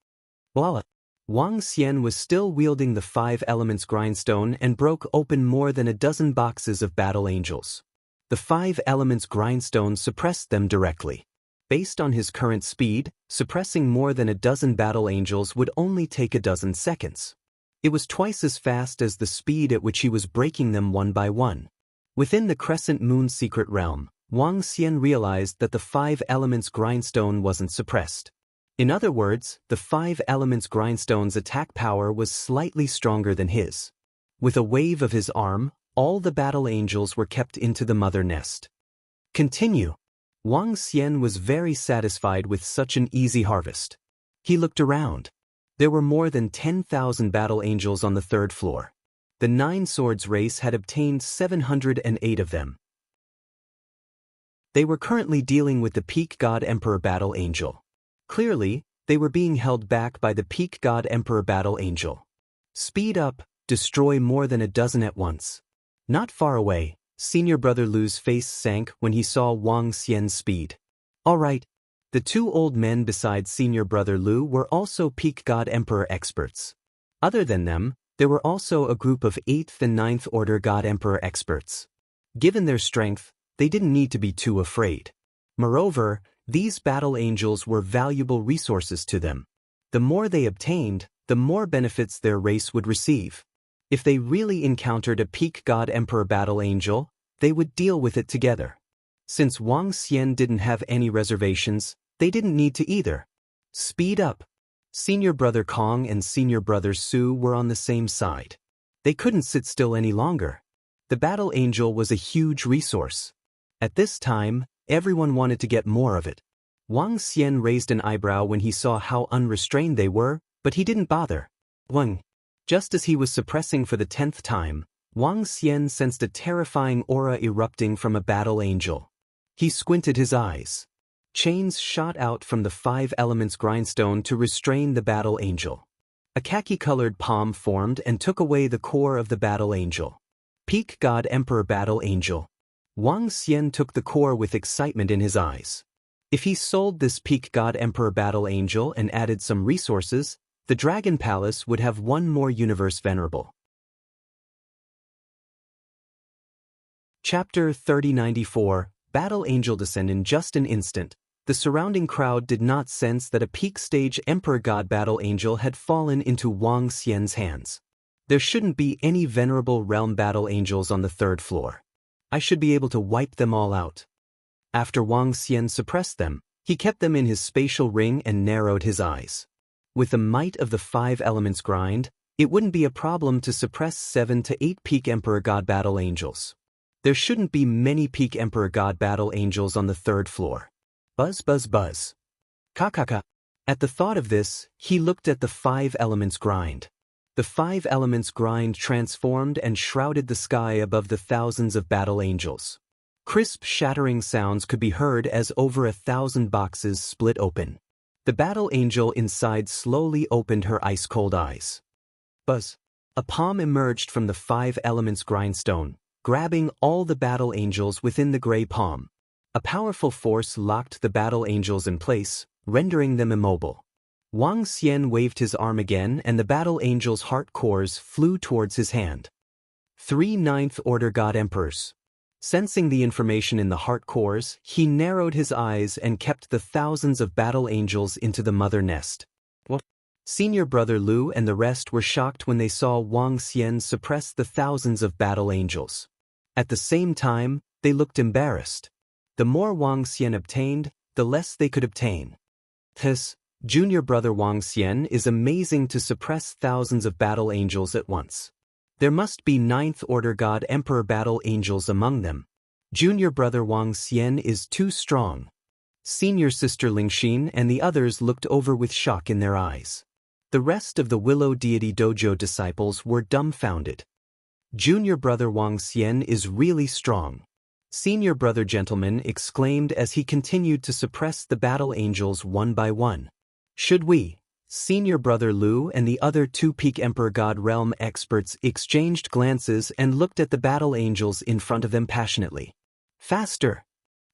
Voila! Wang Xian was still wielding the 5 elements grindstone and broke open more than a dozen boxes of battle angels. The 5 elements grindstone suppressed them directly. Based on his current speed, suppressing more than a dozen battle angels would only take a dozen seconds. It was twice as fast as the speed at which he was breaking them one by one. Within the Crescent Moon secret realm, Wang Xian realized that the 5 elements grindstone wasn't suppressed. In other words, the 5 elements grindstone's attack power was slightly stronger than his. With a wave of his arm, all the battle angels were kept into the mother nest. Continue. Wang Xian was very satisfied with such an easy harvest. He looked around. There were more than 10,000 battle angels on the 3rd floor. The 9 Swords race had obtained 708 of them. They were currently dealing with the Peak God Emperor battle angel. Clearly, they were being held back by the Peak God Emperor battle angel. Speed up, destroy more than a dozen at once. Not far away, Senior Brother Lu's face sank when he saw Wang Xian's speed. All right. The 2 old men beside Senior Brother Lu were also Peak God Emperor experts. Other than them, there were also a group of 8th and 9th Order God Emperor experts. Given their strength, they didn't need to be too afraid. Moreover, these battle angels were valuable resources to them. The more they obtained, the more benefits their race would receive. If they really encountered a Peak God Emperor battle angel, they would deal with it together. Since Wang Xian didn't have any reservations, they didn't need to either. Speed up. Senior Brother Kong and Senior Brother Su were on the same side. They couldn't sit still any longer. The battle angel was a huge resource. At this time, everyone wanted to get more of it. Wang Xian raised an eyebrow when he saw how unrestrained they were, but he didn't bother. Wang. Just as he was suppressing for the 10th time, Wang Xian sensed a terrifying aura erupting from a battle angel. He squinted his eyes. Chains shot out from the 5 elements grindstone to restrain the battle angel. A khaki-colored palm formed and took away the core of the battle angel. Peak God Emperor battle angel. Wang Xian took the core with excitement in his eyes. If he sold this Peak God Emperor battle angel and added some resources, the Dragon Palace would have one more universe venerable. Chapter 3094, Battle Angel descend. In just an instant, the surrounding crowd did not sense that a peak stage Emperor God battle angel had fallen into Wang Xian's hands. There shouldn't be any venerable realm battle angels on the 3rd floor. I should be able to wipe them all out. After Wang Xian suppressed them, he kept them in his spatial ring and narrowed his eyes. With the might of the 5 elements grind, it wouldn't be a problem to suppress 7 to 8 peak Emperor God Battle Angels. There shouldn't be many peak Emperor God Battle Angels on the 3rd floor. Buzz buzz buzz. Ka. At the thought of this, he looked at the 5 elements grind. The 5 elements grind transformed and shrouded the sky above the thousands of battle angels. Crisp shattering sounds could be heard as over 1,000 boxes split open. The battle angel inside slowly opened her ice-cold eyes. Buzz. A palm emerged from the 5 elements grindstone, grabbing all the battle angels within the gray palm. A powerful force locked the battle angels in place, rendering them immobile. Wang Xian waved his arm again and the battle angels' heart cores flew towards his hand. 3 Ninth Order God Emperors. Sensing the information in the heart cores, he narrowed his eyes and kept the thousands of battle angels into the mother nest. What? Senior brother Lu and the rest were shocked when they saw Wang Xian suppress the thousands of battle angels. At the same time, they looked embarrassed. The more Wang Xian obtained, the less they could obtain. His junior brother Wang Xian is amazing to suppress thousands of battle angels at once. There must be 9th Order God Emperor battle angels among them. Junior brother Wang Xian is too strong. Senior sister Lingxin and the others looked over with shock in their eyes. The rest of the Willow Deity Dojo disciples were dumbfounded. Junior brother Wang Xian is really strong. Senior brother gentleman exclaimed as he continued to suppress the battle angels one by one. Should we? Senior brother Lu and the other 2 Peak Emperor God Realm experts exchanged glances and looked at the battle angels in front of them passionately. Faster!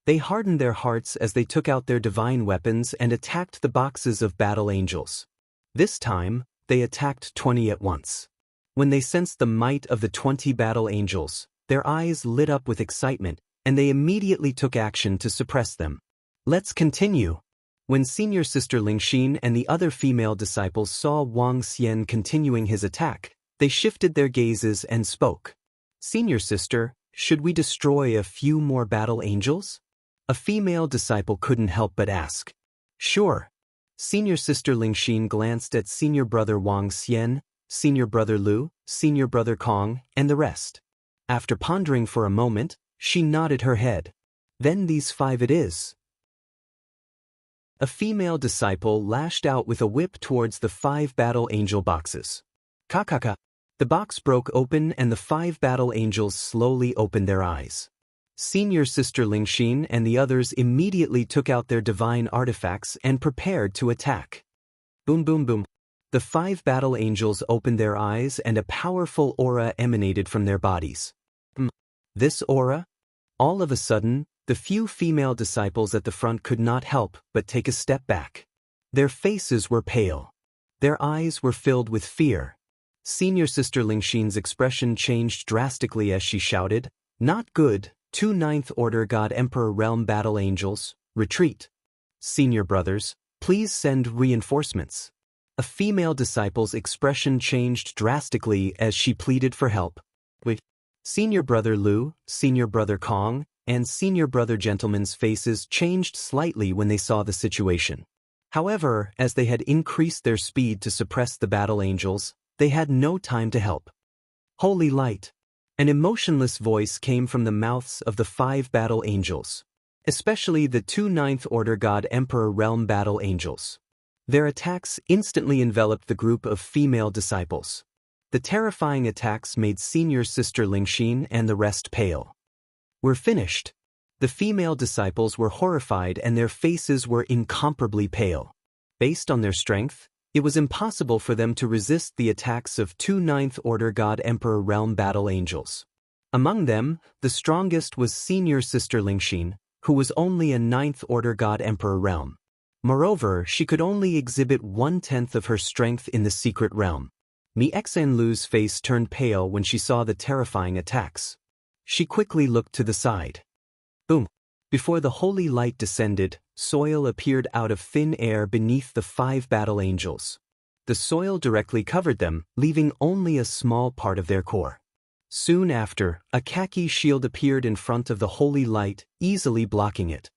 They hardened their hearts as they took out their divine weapons and attacked the boxes of battle angels. This time, they attacked 20 at once. When they sensed the might of the 20 battle angels, their eyes lit up with excitement, and they immediately took action to suppress them. Let's continue. When senior sister Lingxin and the other female disciples saw Wang Xian continuing his attack, they shifted their gazes and spoke. Senior sister, should we destroy a few more battle angels? A female disciple couldn't help but ask. Sure. Senior sister Lingxin glanced at senior brother Wang Xian, senior brother Lu, senior brother Kong, and the rest. After pondering for a moment, she nodded her head. Then these 5 it is. A female disciple lashed out with a whip towards the 5 battle angel boxes. Ka. The box broke open and the 5 battle angels slowly opened their eyes. Senior sister Lingxin and the others immediately took out their divine artifacts and prepared to attack. Boom boom boom. The 5 battle angels opened their eyes and a powerful aura emanated from their bodies. This aura? All of a sudden, the few female disciples at the front could not help but take a step back. Their faces were pale. Their eyes were filled with fear. Senior sister Lingxin's expression changed drastically as she shouted, "Not good, 2 Ninth Order God Emperor Realm Battle Angels, retreat. Senior brothers, please send reinforcements." A female disciple's expression changed drastically as she pleaded for help. Wait. Senior brother Lu, senior brother Kong, and senior brother gentleman's faces changed slightly when they saw the situation. However, as they had increased their speed to suppress the battle angels, they had no time to help. Holy light! An emotionless voice came from the mouths of the 5 battle angels, especially the 2 Ninth Order God Emperor Realm battle angels. Their attacks instantly enveloped the group of female disciples. The terrifying attacks made senior sister Lingxin and the rest pale. We're finished. The female disciples were horrified and their faces were incomparably pale. Based on their strength, it was impossible for them to resist the attacks of 2 Ninth Order God Emperor Realm battle angels. Among them, the strongest was senior sister Lingxin, who was only a 9th Order God Emperor Realm. Moreover, she could only exhibit 1/10 of her strength in the secret realm. Mi Xan Lu's face turned pale when she saw the terrifying attacks. She quickly looked to the side. Boom! Before the holy light descended, soil appeared out of thin air beneath the 5 battle angels. The soil directly covered them, leaving only a small part of their core. Soon after, a khaki shield appeared in front of the holy light, easily blocking it.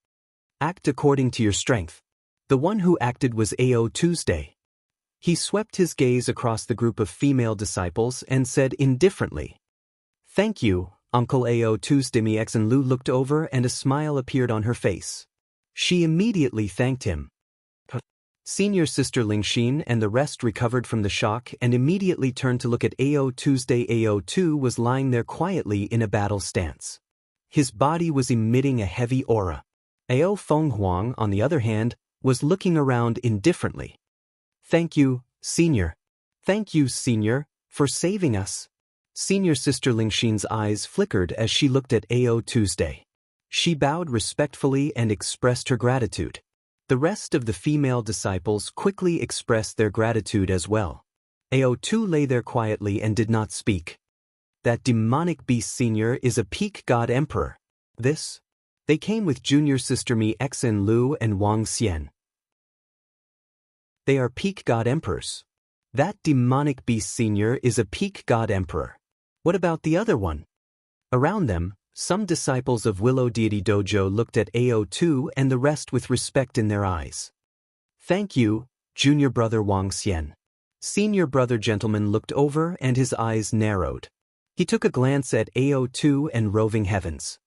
Act according to your strength. The one who acted was Ao Tuesday. He swept his gaze across the group of female disciples and said indifferently, "Thank you, Uncle Ao Tuesday." Mi Exen Lu looked over and a smile appeared on her face. She immediately thanked him. Senior Sister Lingxin and the rest recovered from the shock and immediately turned to look at Ao Tuesday. Ao Tu was lying there quietly in a battle stance. His body was emitting a heavy aura. Ao Fenghuang, on the other hand, was looking around indifferently. "Thank you, Senior. Thank you, Senior, for saving us." Senior Sister Lingxin's eyes flickered as she looked at Ao Tuesday. She bowed respectfully and expressed her gratitude. The rest of the female disciples quickly expressed their gratitude as well. Ao Tu lay there quietly and did not speak. "That demonic beast Senior is a peak god emperor." This? They came with Junior Sister Mi Exen Lu and Wang Xian. They are peak god emperors. That demonic beast Senior is a peak god emperor. What about the other one? Around them, some disciples of Willow Deity Dojo looked at Ao Tu and the rest with respect in their eyes. "Thank you, Junior Brother Wang Xian." Senior Brother Gentleman looked over and his eyes narrowed. He took a glance at Ao Tu and Roving Heavens.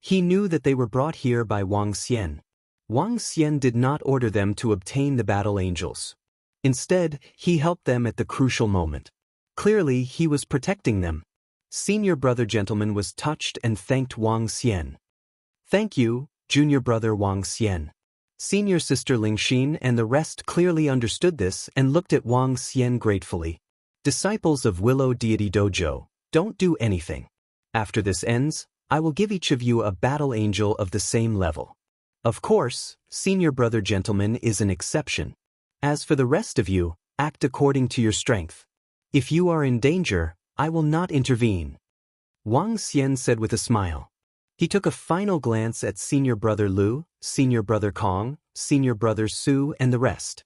He knew that they were brought here by Wang Xian. Wang Xian did not order them to obtain the battle angels. Instead, he helped them at the crucial moment. Clearly, he was protecting them. Senior Brother Gentleman was touched and thanked Wang Xian. "Thank you, Junior Brother Wang Xian." Senior Sister Lingxin and the rest clearly understood this and looked at Wang Xian gratefully. "Disciples of Willow Deity Dojo, don't do anything. After this ends, I will give each of you a battle angel of the same level. Of course, Senior Brother Gentleman is an exception. As for the rest of you, act according to your strength. If you are in danger, I will not intervene." Wang Xian said with a smile. He took a final glance at Senior Brother Lu, Senior Brother Kong, Senior Brother Su and the rest.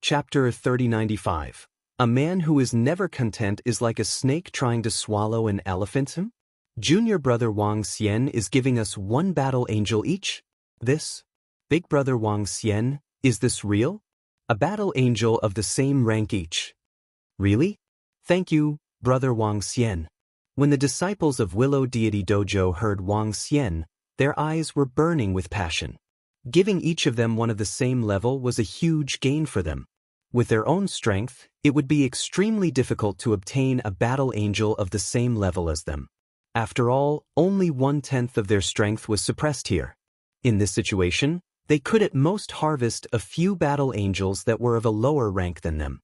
Chapter 3095. A man who is never content is like a snake trying to swallow an elephant. Junior Brother Wang Xian is giving us one battle angel each? This? Big Brother Wang Xian, is this real? A battle angel of the same rank each. Really? Thank you, Brother Wang Xian. When the disciples of Willow Deity Dojo heard Wang Xian, their eyes were burning with passion. Giving each of them one of the same level was a huge gain for them. With their own strength, it would be extremely difficult to obtain a battle angel of the same level as them. After all, only 1/10 of their strength was suppressed here. In this situation, they could at most harvest a few battle angels that were of a lower rank than them.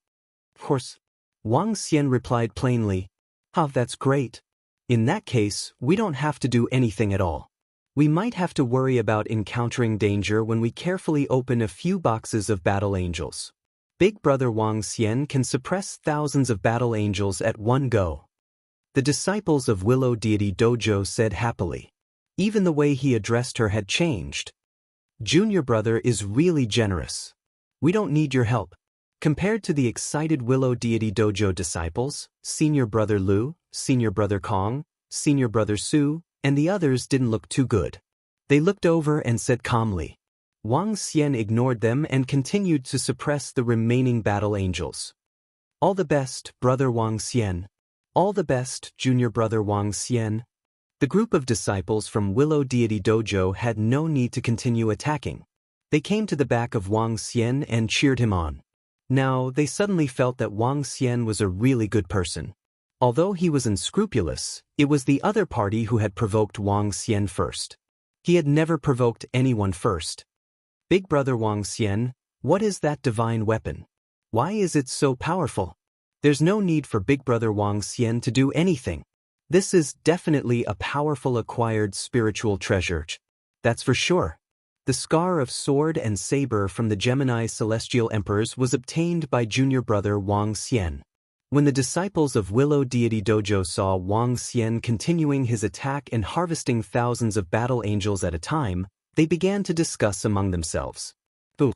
Of course, Wang Xian replied plainly, That's great. In that case, we don't have to do anything at all. We might have to worry about encountering danger when we carefully open a few boxes of battle angels. Big Brother Wang Xian can suppress thousands of battle angels at one go." The disciples of Willow Deity Dojo said happily. Even the way he addressed her had changed. "Junior Brother is really generous. We don't need your help." Compared to the excited Willow Deity Dojo disciples, Senior Brother Lu, Senior Brother Kong, Senior Brother Su, and the others didn't look too good. They looked over and said calmly. Wang Xian ignored them and continued to suppress the remaining battle angels. "All the best, Brother Wang Xian. All the best, Junior Brother Wang Xian." The group of disciples from Willow Deity Dojo had no need to continue attacking. They came to the back of Wang Xian and cheered him on. Now, they suddenly felt that Wang Xian was a really good person. Although he was unscrupulous, it was the other party who had provoked Wang Xian first. He had never provoked anyone first. "Big Brother Wang Xian, what is that divine weapon? Why is it so powerful?" There's no need for Big Brother Wang Xian to do anything. This is definitely a powerful acquired spiritual treasure. That's for sure. The scar of sword and saber from the Gemini celestial emperors was obtained by Junior Brother Wang Xian. When the disciples of Willow Deity Dojo saw Wang Xian continuing his attack and harvesting thousands of battle angels at a time, they began to discuss among themselves. "Ooh,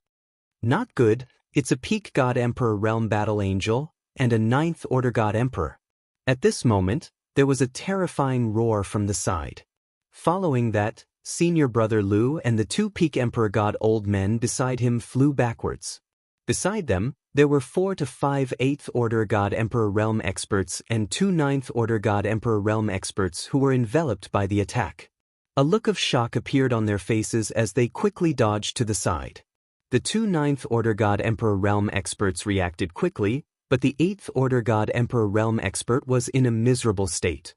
not good, It's a Peak God Emperor Realm Battle Angel and a Ninth Order God Emperor. At this moment, there was a terrifying roar from the side. Following that, Senior Brother Lu and the two Peak Emperor God Old Men beside him flew backwards. Beside them, there were 4 to 5 8th Order God Emperor Realm experts and 2 9th Order God Emperor Realm experts who were enveloped by the attack. A look of shock appeared on their faces as they quickly dodged to the side. The 2 9th Order God Emperor Realm experts reacted quickly, but the 8th Order God Emperor Realm expert was in a miserable state.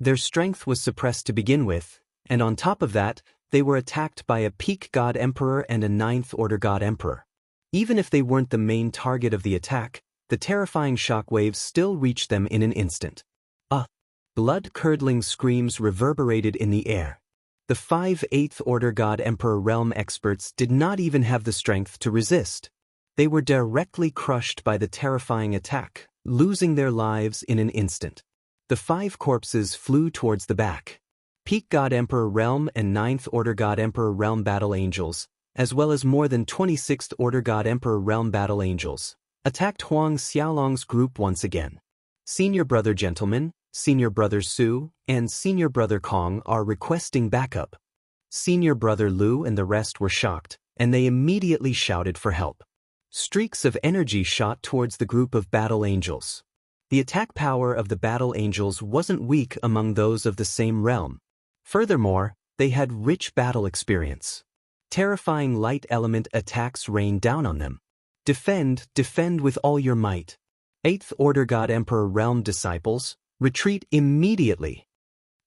Their strength was suppressed to begin with, and on top of that, they were attacked by a Peak God Emperor and a 9th Order God Emperor. Even if they weren't the main target of the attack, the terrifying shockwaves still reached them in an instant. Blood-curdling screams reverberated in the air. The 5 8th Order God Emperor Realm experts did not even have the strength to resist. They were directly crushed by the terrifying attack, losing their lives in an instant. The 5 corpses flew towards the back. Peak God Emperor Realm and 9th Order God Emperor Realm Battle Angels, as well as more than 26th Order God Emperor Realm Battle Angels, attacked Huang Xiaolong's group once again. Senior Brother Gentleman, Senior Brother Su, and Senior Brother Kong are requesting backup. Senior Brother Lu and the rest were shocked, and they immediately shouted for help. Streaks of energy shot towards the group of Battle Angels. The attack power of the Battle Angels wasn't weak among those of the same realm. Furthermore, they had rich battle experience. Terrifying light element attacks rained down on them. Defend with all your might. 8th Order God Emperor Realm disciples, retreat immediately.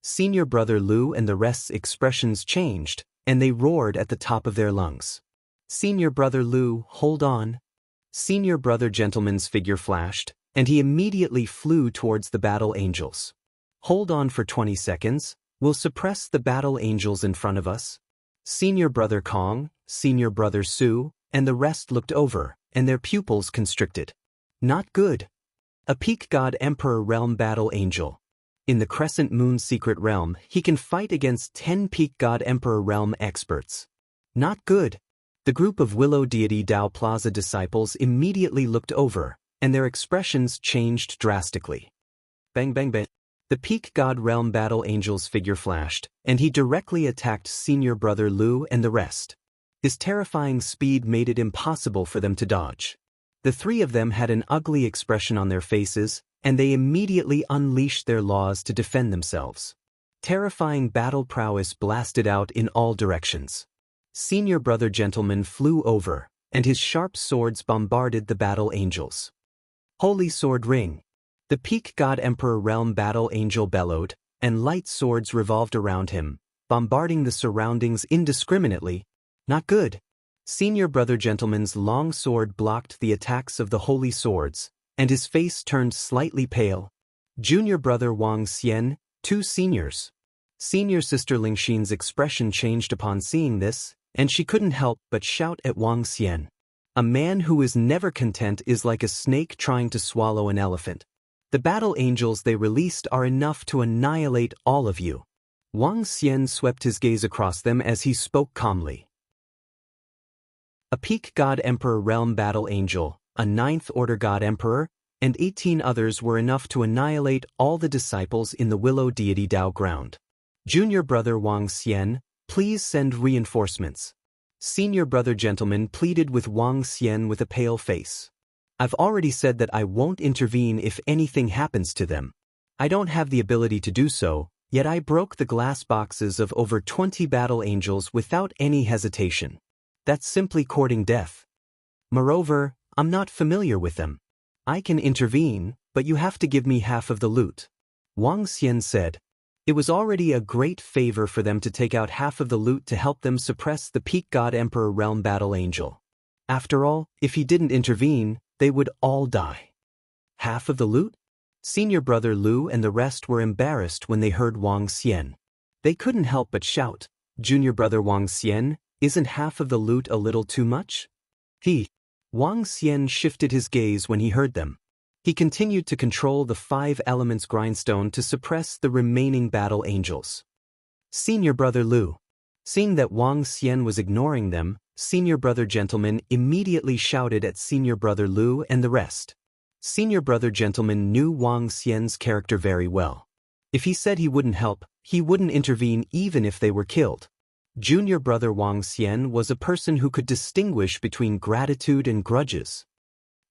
Senior Brother Lu and the rest's expressions changed, and they roared at the top of their lungs. Senior Brother Lu, hold on. Senior Brother Gentleman's figure flashed, and he immediately flew towards the Battle Angels. Hold on for 20 seconds, we'll suppress the Battle Angels in front of us. Senior Brother Kong, Senior Brother Su, and the rest looked over, and their pupils constricted. Not good. A Peak God Emperor Realm Battle Angel. In the Crescent Moon Secret Realm, he can fight against 10 Peak God Emperor Realm experts. Not good. The group of Willow Deity Dao Plaza disciples immediately looked over, and their expressions changed drastically. Bang bang bang. The Peak God Realm Battle Angel's figure flashed, and he directly attacked Senior Brother Lu and the rest. His terrifying speed made it impossible for them to dodge. The 3 of them had an ugly expression on their faces, and they immediately unleashed their laws to defend themselves. Terrifying battle prowess blasted out in all directions. Senior Brother Gentleman flew over, and his sharp swords bombarded the Battle Angels. Holy Sword Ring. The Peak God Emperor Realm Battle Angel bellowed, and light swords revolved around him, bombarding the surroundings indiscriminately. Not good. Senior Brother Gentleman's long sword blocked the attacks of the holy swords, and his face turned slightly pale. Junior Brother Wang Xian, 2 seniors. Senior Sister Lingxin's expression changed upon seeing this, and she couldn't help but shout at Wang Xian. A man who is never content is like a snake trying to swallow an elephant. The Battle Angels they released are enough to annihilate all of you. Wang Xian swept his gaze across them as he spoke calmly. A Peak God Emperor Realm Battle Angel, a 9th Order God Emperor, and 18 others were enough to annihilate all the disciples in the Willow Deity Dao ground. Junior Brother Wang Xian, please send reinforcements. Senior Brother Gentleman pleaded with Wang Xian with a pale face. I've already said that I won't intervene if anything happens to them. I don't have the ability to do so, yet I broke the glass boxes of over 20 Battle Angels without any hesitation. That's simply courting death. Moreover, I'm not familiar with them. I can intervene, but you have to give me half of the loot. Wang Xian said. It was already a great favor for them to take out half of the loot to help them suppress the Peak God Emperor Realm Battle Angel. After all, if he didn't intervene, they would all die. Half of the loot? Senior Brother Lu and the rest were embarrassed when they heard Wang Xian. They couldn't help but shout, Junior Brother Wang Xian, isn't half of the loot a little too much? Wang Xian shifted his gaze when he heard them. He continued to control the 5 elements grindstone to suppress the remaining Battle Angels. Senior Brother Lu. Seeing that Wang Xian was ignoring them, Senior Brother Gentleman immediately shouted at Senior Brother Lu and the rest. Senior Brother Gentleman knew Wang Xian's character very well. If he said he wouldn't help, he wouldn't intervene even if they were killed. Junior Brother Wang Xian was a person who could distinguish between gratitude and grudges.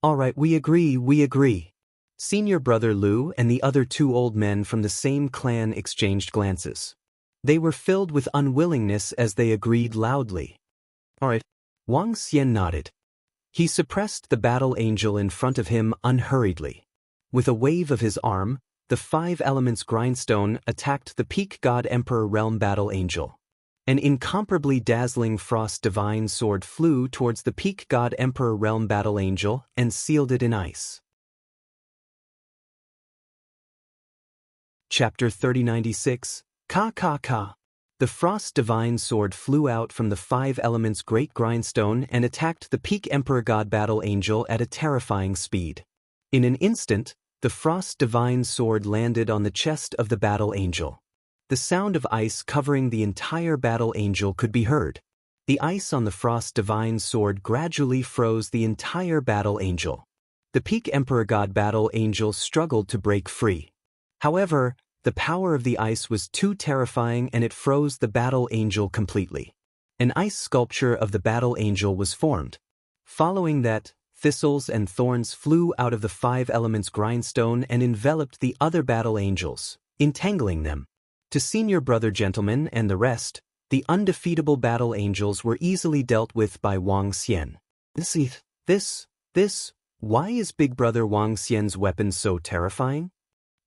"All right, we agree. Senior Brother Lu and the other two old men from the same clan exchanged glances. They were filled with unwillingness as they agreed loudly. "All right." Wang Xian nodded. He suppressed the battle angel in front of him unhurriedly. With a wave of his arm, the 5 elements grindstone attacked the Peak God Emperor Realm battle angel. An incomparably dazzling frost divine sword flew towards the Peak God Emperor Realm battle angel and sealed it in ice. Chapter 3096, Ka. The frost divine sword flew out from the 5 elements great grindstone and attacked the Peak Emperor God battle angel at a terrifying speed. In an instant, the frost divine sword landed on the chest of the battle angel. The sound of ice covering the entire battle angel could be heard. The ice on the frost divine sword gradually froze the entire battle angel. The Peak Emperor God battle angel struggled to break free. However, the power of the ice was too terrifying and it froze the battle angel completely. An ice sculpture of the battle angel was formed. Following that, thistles and thorns flew out of the 5 elements grindstone and enveloped the other battle angels, entangling them. To Senior Brother Gentleman and the rest, the undefeatable battle angels were easily dealt with by Wang Xian. Why is Big Brother Wang Xian's weapon so terrifying?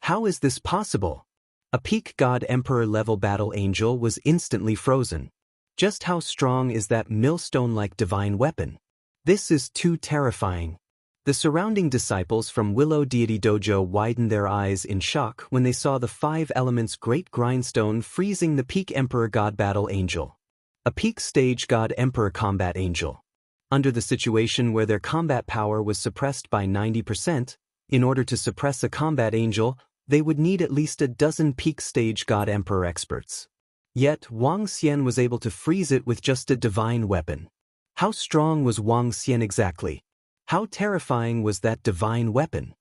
How is this possible? A Peak God Emperor level battle angel was instantly frozen. Just how strong is that millstone-like divine weapon? This is too terrifying. The surrounding disciples from Willow Deity Dojo widened their eyes in shock when they saw the 5 elements great grindstone freezing the Peak Emperor God battle angel. A Peak Stage God Emperor combat angel. Under the situation where their combat power was suppressed by 90%, in order to suppress a combat angel, they would need at least a dozen Peak Stage God Emperor experts. Yet Wang Xian was able to freeze it with just a divine weapon. How strong was Wang Xian exactly? How terrifying was that divine weapon?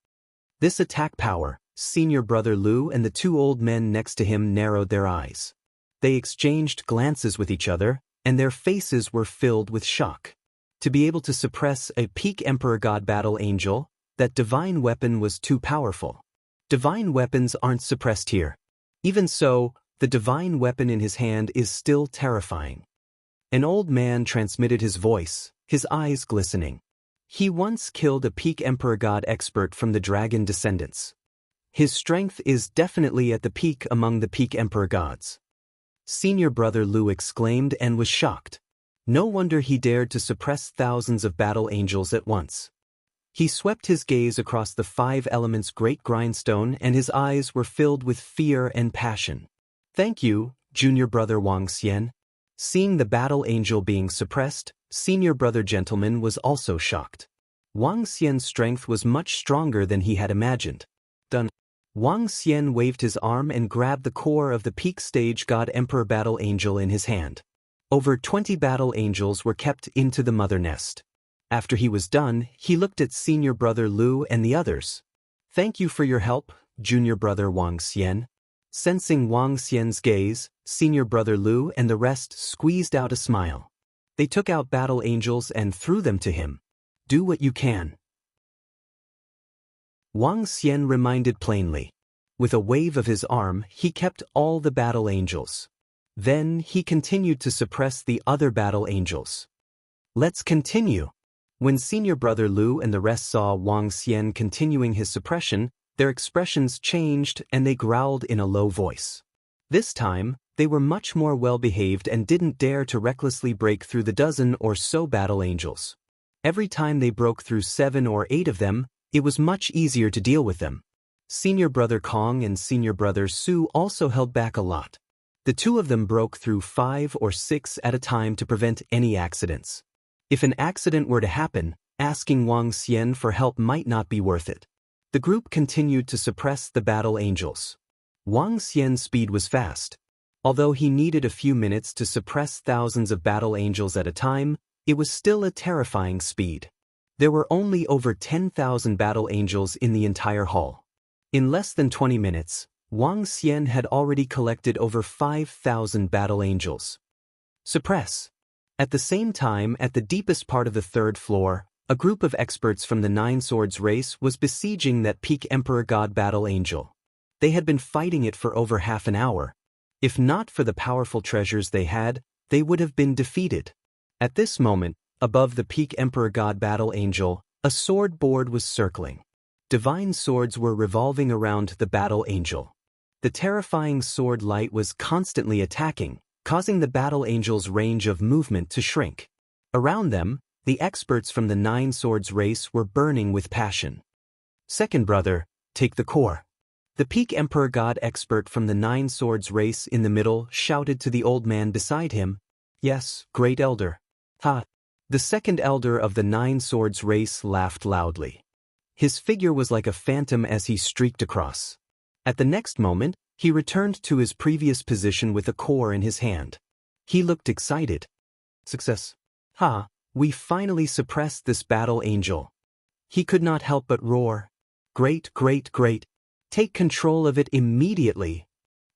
This attack power, Senior Brother Lu and the 2 old men next to him narrowed their eyes. They exchanged glances with each other, and their faces were filled with shock. To be able to suppress a Peak Emperor God battle angel, that divine weapon was too powerful. Divine weapons aren't suppressed here. Even so, the divine weapon in his hand is still terrifying. An old man transmitted his voice, his eyes glistening. He once killed a Peak Emperor God expert from the dragon descendants. His strength is definitely at the peak among the Peak Emperor gods. Senior Brother Lu exclaimed and was shocked. No wonder he dared to suppress thousands of battle angels at once. He swept his gaze across the 5 elements great grindstone and his eyes were filled with fear and passion. "Thank you, Junior Brother Wang Xian." Seeing the battle angel being suppressed, Senior Brother Gentleman was also shocked. Wang Xian's strength was much stronger than he had imagined. Done. Wang Xian waved his arm and grabbed the core of the Peak Stage God Emperor battle angel in his hand. Over 20 battle angels were kept into the mother nest. After he was done, he looked at Senior Brother Lu and the others. "Thank you for your help, Junior Brother Wang Xian." Sensing Wang Xian's gaze, Senior Brother Lu and the rest squeezed out a smile. They took out battle angels and threw them to him. "Do what you can." Wang Xian reminded plainly. With a wave of his arm, he kept all the battle angels. Then he continued to suppress the other battle angels. "Let's continue." When Senior Brother Lu and the rest saw Wang Xian continuing his suppression, their expressions changed and they growled in a low voice. This time, they were much more well-behaved and didn't dare to recklessly break through the dozen or so battle angels. Every time they broke through 7 or 8 of them, it was much easier to deal with them. Senior Brother Kong and Senior Brother Su also held back a lot. The 2 of them broke through 5 or 6 at a time to prevent any accidents. If an accident were to happen, asking Wang Xian for help might not be worth it. The group continued to suppress the battle angels. Wang Xian's speed was fast. Although he needed a few minutes to suppress thousands of battle angels at a time, it was still a terrifying speed. There were only over 10,000 battle angels in the entire hall. In less than 20 minutes, Wang Xian had already collected over 5,000 battle angels. Suppress. At the same time, at the deepest part of the third floor, a group of experts from the Nine Swords race was besieging that peak Emperor God battle angel. They had been fighting it for over half an hour. If not for the powerful treasures they had, they would have been defeated. At this moment, above the peak Emperor God battle angel, a sword board was circling. Divine swords were revolving around the battle angel. The terrifying sword light was constantly attacking, causing the battle angel's range of movement to shrink. Around them, the experts from the Nine Swords race were burning with passion. Second brother, take the core. The peak Emperor God expert from the Nine Swords race in the middle shouted to the old man beside him, "Yes, great elder." Ha! The second elder of the Nine Swords race laughed loudly. His figure was like a phantom as he streaked across. At the next moment, he returned to his previous position with a core in his hand. He looked excited. Success. Ha! We finally suppressed this battle angel. He could not help but roar. Great, great, great. Take control of it immediately.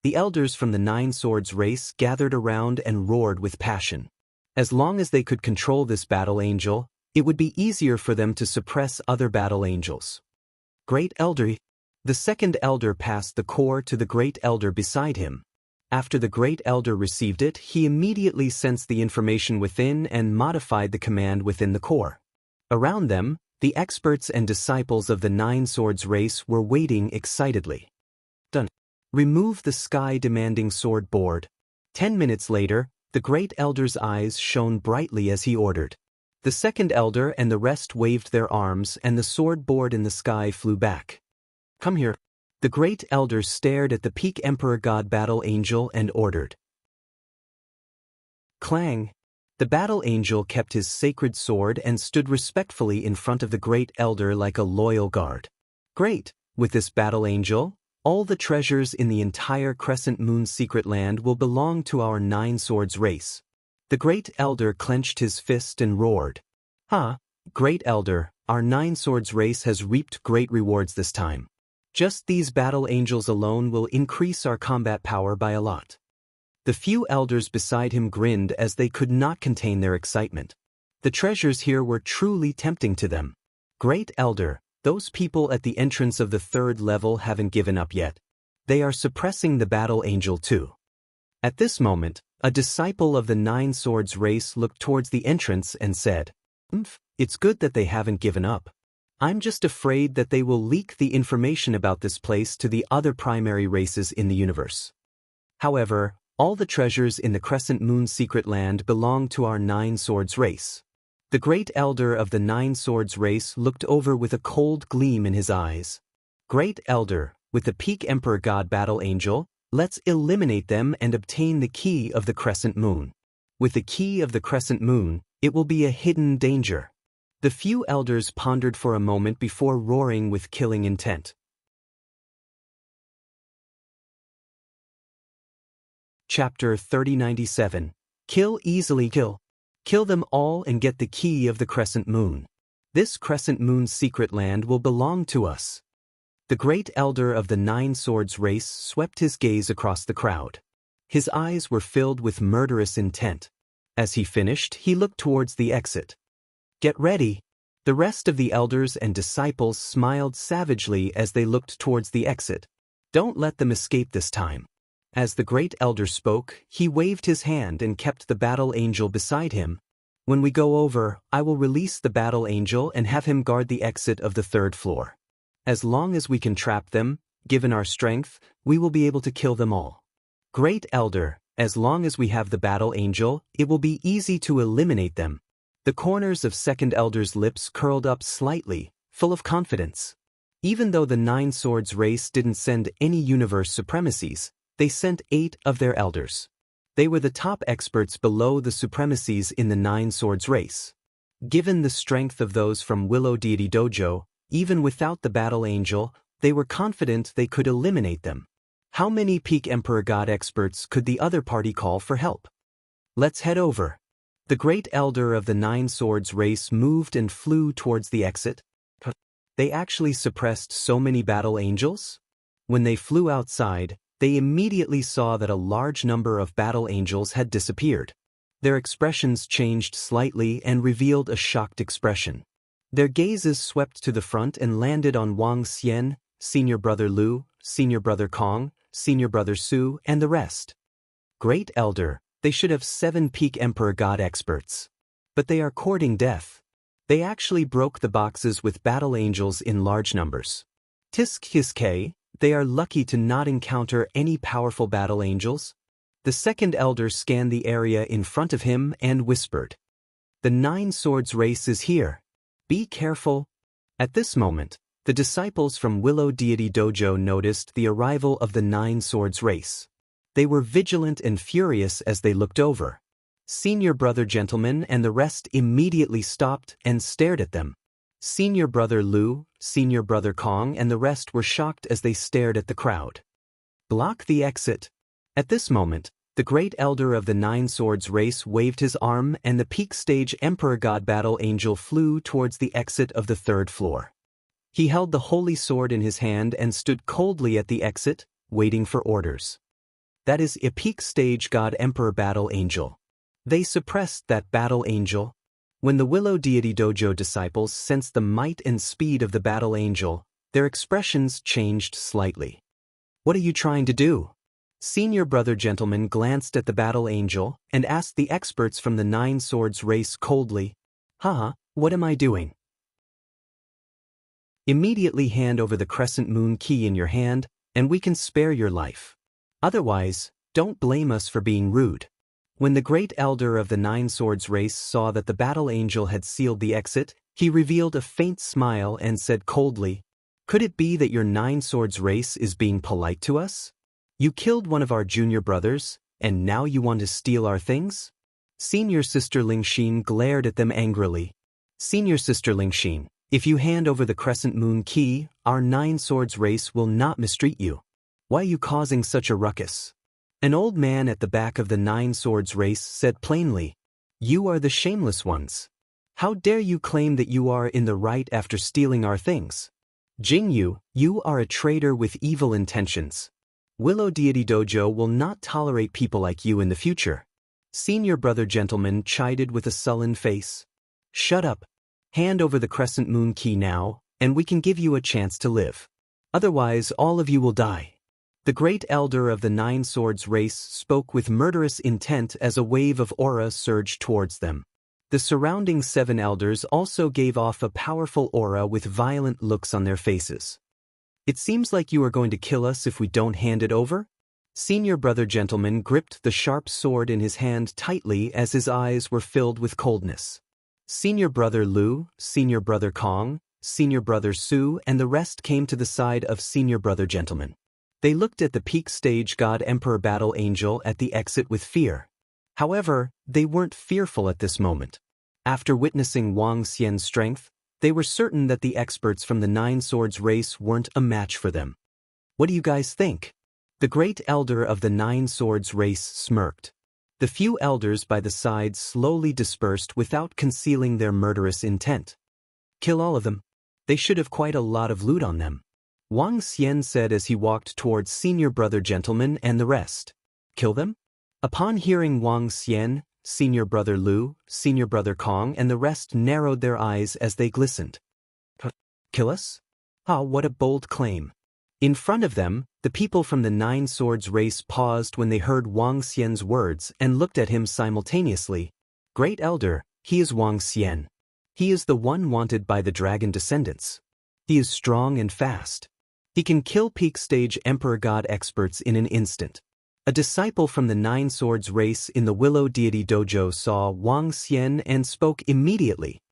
The elders from the Nine Swords race gathered around and roared with passion. As long as they could control this battle angel, it would be easier for them to suppress other battle angels. Great elder. The second elder passed the core to the great elder beside him. After the great elder received it, he immediately sensed the information within and modified the command within the core. Around them, the experts and disciples of the Nine Swords race were waiting excitedly. Done. Remove the sky-demanding sword board. 10 minutes later, the great elder's eyes shone brightly as he ordered. The second elder and the rest waved their arms and the sword board in the sky flew back. Come here. The great elder stared at the peak Emperor God battle angel and ordered. Clang! The battle angel kept his sacred sword and stood respectfully in front of the great elder like a loyal guard. Great! With this battle angel, all the treasures in the entire Crescent Moon secret land will belong to our Nine Swords race. The great elder clenched his fist and roared. Ha! Great elder, our Nine Swords race has reaped great rewards this time. Just these battle angels alone will increase our combat power by a lot. The few elders beside him grinned as they could not contain their excitement. The treasures here were truly tempting to them. Great elder, those people at the entrance of the third level haven't given up yet. They are suppressing the battle angel too. At this moment, a disciple of the Nine Swords race looked towards the entrance and said, It's good that they haven't given up. I'm just afraid that they will leak the information about this place to the other primary races in the universe. However, all the treasures in the Crescent Moon secret land belong to our Nine Swords race. The great elder of the Nine Swords race looked over with a cold gleam in his eyes. Great elder, with the peak Emperor God battle angel, let's eliminate them and obtain the key of the Crescent Moon. With the key of the Crescent Moon, it will be a hidden danger. The few elders pondered for a moment before roaring with killing intent. Chapter 3097. Kill easily kill. Kill them all and get the key of the Crescent Moon. This Crescent Moon secret land will belong to us. The great elder of the Nine Swords race swept his gaze across the crowd. His eyes were filled with murderous intent. As he finished, he looked towards the exit. Get ready. The rest of the elders and disciples smiled savagely as they looked towards the exit. Don't let them escape this time. As the great elder spoke, he waved his hand and kept the battle angel beside him. When we go over, I will release the battle angel and have him guard the exit of the third floor. As long as we can trap them, given our strength, we will be able to kill them all. Great elder, as long as we have the battle angel, it will be easy to eliminate them. The corners of second elder's lips curled up slightly, full of confidence. Even though the Nine Swords race didn't send any universe supremacies, they sent 8 of their elders. They were the top experts below the supremacies in the Nine Swords race. Given the strength of those from Willow Deity Dojo, even without the battle angel, they were confident they could eliminate them. How many peak Emperor God experts could the other party call for help? Let's head over. The great elder of the Nine Swords race moved and flew towards the exit. They actually suppressed so many battle angels? When they flew outside, they immediately saw that a large number of battle angels had disappeared. Their expressions changed slightly and revealed a shocked expression. Their gazes swept to the front and landed on Wang Xian, Senior Brother Lu, Senior Brother Kong, Senior Brother Su, and the rest. Great Elder, they should have 7 peak Emperor God experts. But they are courting death. They actually broke the boxes with battle angels in large numbers. Tisk they are lucky to not encounter any powerful battle angels. The second elder scanned the area in front of him and whispered, "The Nine Swords race is here. Be careful." At this moment, the disciples from Willow Deity Dojo noticed the arrival of the Nine Swords race. They were vigilant and furious as they looked over. Senior Brother Gentleman and the rest immediately stopped and stared at them. Senior Brother Lu, Senior Brother Kong and the rest were shocked as they stared at the crowd. "Block the exit." At this moment, the great elder of the Nine Swords race waved his arm and the peak stage Emperor God Battle Angel flew towards the exit of the 3rd floor. He held the holy sword in his hand and stood coldly at the exit, waiting for orders. That is a peak stage God Emperor Battle Angel. They suppressed that battle angel. When the Willow Deity Dojo disciples sensed the might and speed of the battle angel, their expressions changed slightly. "What are you trying to do?" Senior Brother Gentleman glanced at the battle angel and asked the experts from the Nine Swords race coldly, "Haha, what am I doing?" Immediately hand over the crescent moon key in your hand, and we can spare your life. Otherwise, don't blame us for being rude. When the great elder of the Nine Swords race saw that the battle angel had sealed the exit, he revealed a faint smile and said coldly, "Could it be that your Nine Swords race is being polite to us? You killed one of our junior brothers, and now you want to steal our things?" Senior Sister Lingxin glared at them angrily. "Senior Sister Lingxin, if you hand over the crescent moon key, our Nine Swords race will not mistreat you. Why are you causing such a ruckus?" An old man at the back of the Nine Swords race said plainly, "You are the shameless ones. How dare you claim that you are in the right after stealing our things? Jingyu, you are a traitor with evil intentions. Willow Deity Dojo will not tolerate people like you in the future." Senior Brother Gentleman chided with a sullen face. "Shut up. Hand over the crescent moon key now, and we can give you a chance to live. Otherwise, all of you will die." The great elder of the Nine Swords race spoke with murderous intent as a wave of aura surged towards them. The surrounding 7 elders also gave off a powerful aura with violent looks on their faces. "It seems like you are going to kill us if we don't hand it over?" Senior Brother Gentleman gripped the sharp sword in his hand tightly as his eyes were filled with coldness. Senior Brother Lu, Senior Brother Kong, Senior Brother Su and the rest came to the side of Senior Brother Gentleman. They looked at the peak stage God Emperor Battle Angel at the exit with fear. However, they weren't fearful at this moment. After witnessing Wang Xian's strength, they were certain that the experts from the Nine Swords race weren't a match for them. "What do you guys think?" The great elder of the Nine Swords race smirked. The few elders by the side slowly dispersed without concealing their murderous intent. "Kill all of them. They should have quite a lot of loot on them," Wang Xian said as he walked towards Senior Brother Gentleman and the rest. "Kill them?" Upon hearing Wang Xian, Senior Brother Lu, Senior Brother Kong and the rest narrowed their eyes as they glistened. "Kill us? Ah, what a bold claim." In front of them, the people from the Nine Swords race paused when they heard Wang Xian's words and looked at him simultaneously. "Great Elder, he is Wang Xian. He is the one wanted by the dragon descendants. He is strong and fast. He can kill peak stage Emperor God experts in an instant." A disciple from the Nine Swords race in the Willow Deity Dojo saw Wang Xian and spoke immediately.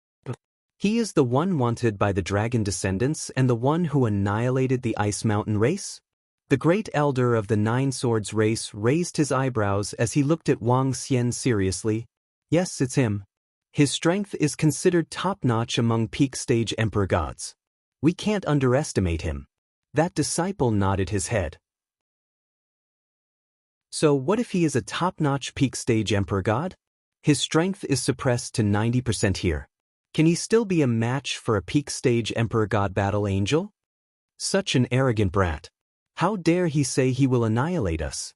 "He is the one wanted by the dragon descendants and the one who annihilated the Ice Mountain race?" The great elder of the Nine Swords race raised his eyebrows as he looked at Wang Xian seriously. "Yes, it's him. His strength is considered top-notch among peak stage Emperor gods. We can't underestimate him." That disciple nodded his head. "So what if he is a top-notch peak stage Emperor god?" His strength is suppressed to 90% here. Can he still be a match for a peak stage Emperor God Battle Angel? Such an arrogant brat. How dare he say he will annihilate us?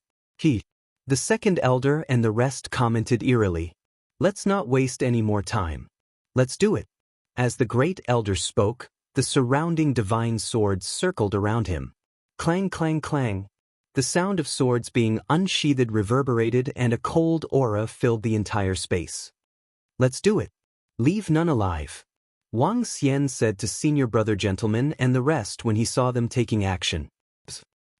The second elder and the rest commented eerily. Let's not waste any more time. Let's do it. As the great elder spoke, the surrounding divine swords circled around him. Clang, clang, clang. The sound of swords being unsheathed reverberated and a cold aura filled the entire space. Let's do it. Leave none alive. Wang Xian said to senior brother gentlemen and the rest when he saw them taking action.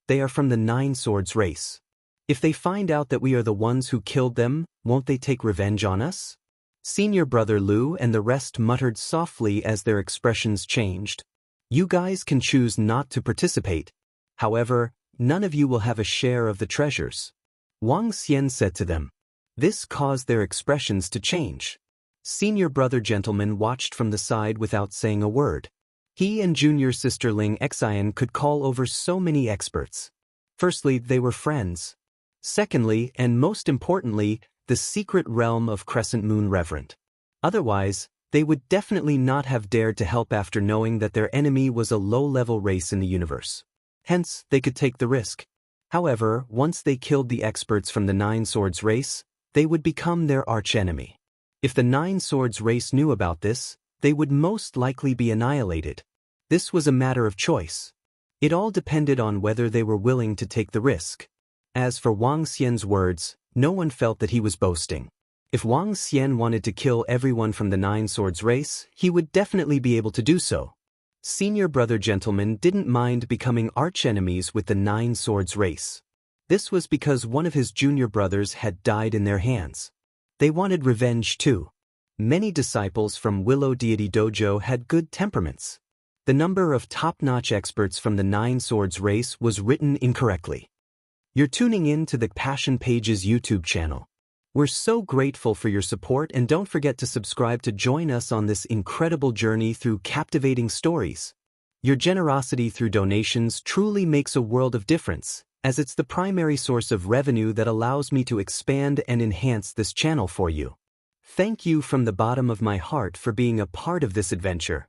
They are from the Nine Swords race. If they find out that we are the ones who killed them, won't they take revenge on us? Senior brother Lu and the rest muttered softly as their expressions changed. You guys can choose not to participate. However, none of you will have a share of the treasures. Wang Xian said to them. This caused their expressions to change. Senior brother gentleman watched from the side without saying a word. He and junior sister Ling Xian could call over so many experts. Firstly, they were friends. Secondly, and most importantly, the secret realm of Crescent Moon Reverend. Otherwise, they would definitely not have dared to help after knowing that their enemy was a low-level race in the universe. Hence, they could take the risk. However, once they killed the experts from the Nine Swords race, they would become their archenemy. If the Nine Swords race knew about this, they would most likely be annihilated. This was a matter of choice. It all depended on whether they were willing to take the risk. As for Wang Xian's words, no one felt that he was boasting. If Wang Xian wanted to kill everyone from the Nine Swords race, he would definitely be able to do so. Senior brother gentlemen didn't mind becoming archenemies with the Nine Swords race. This was because one of his junior brothers had died in their hands. They wanted revenge too. Many disciples from Willow Deity Dojo had good temperaments. The number of top-notch experts from the Nine Swords race was written incorrectly. You're tuning in to the Passion Pages YouTube channel. We're so grateful for your support and don't forget to subscribe to join us on this incredible journey through captivating stories. Your generosity through donations truly makes a world of difference, as it's the primary source of revenue that allows me to expand and enhance this channel for you. Thank you from the bottom of my heart for being a part of this adventure.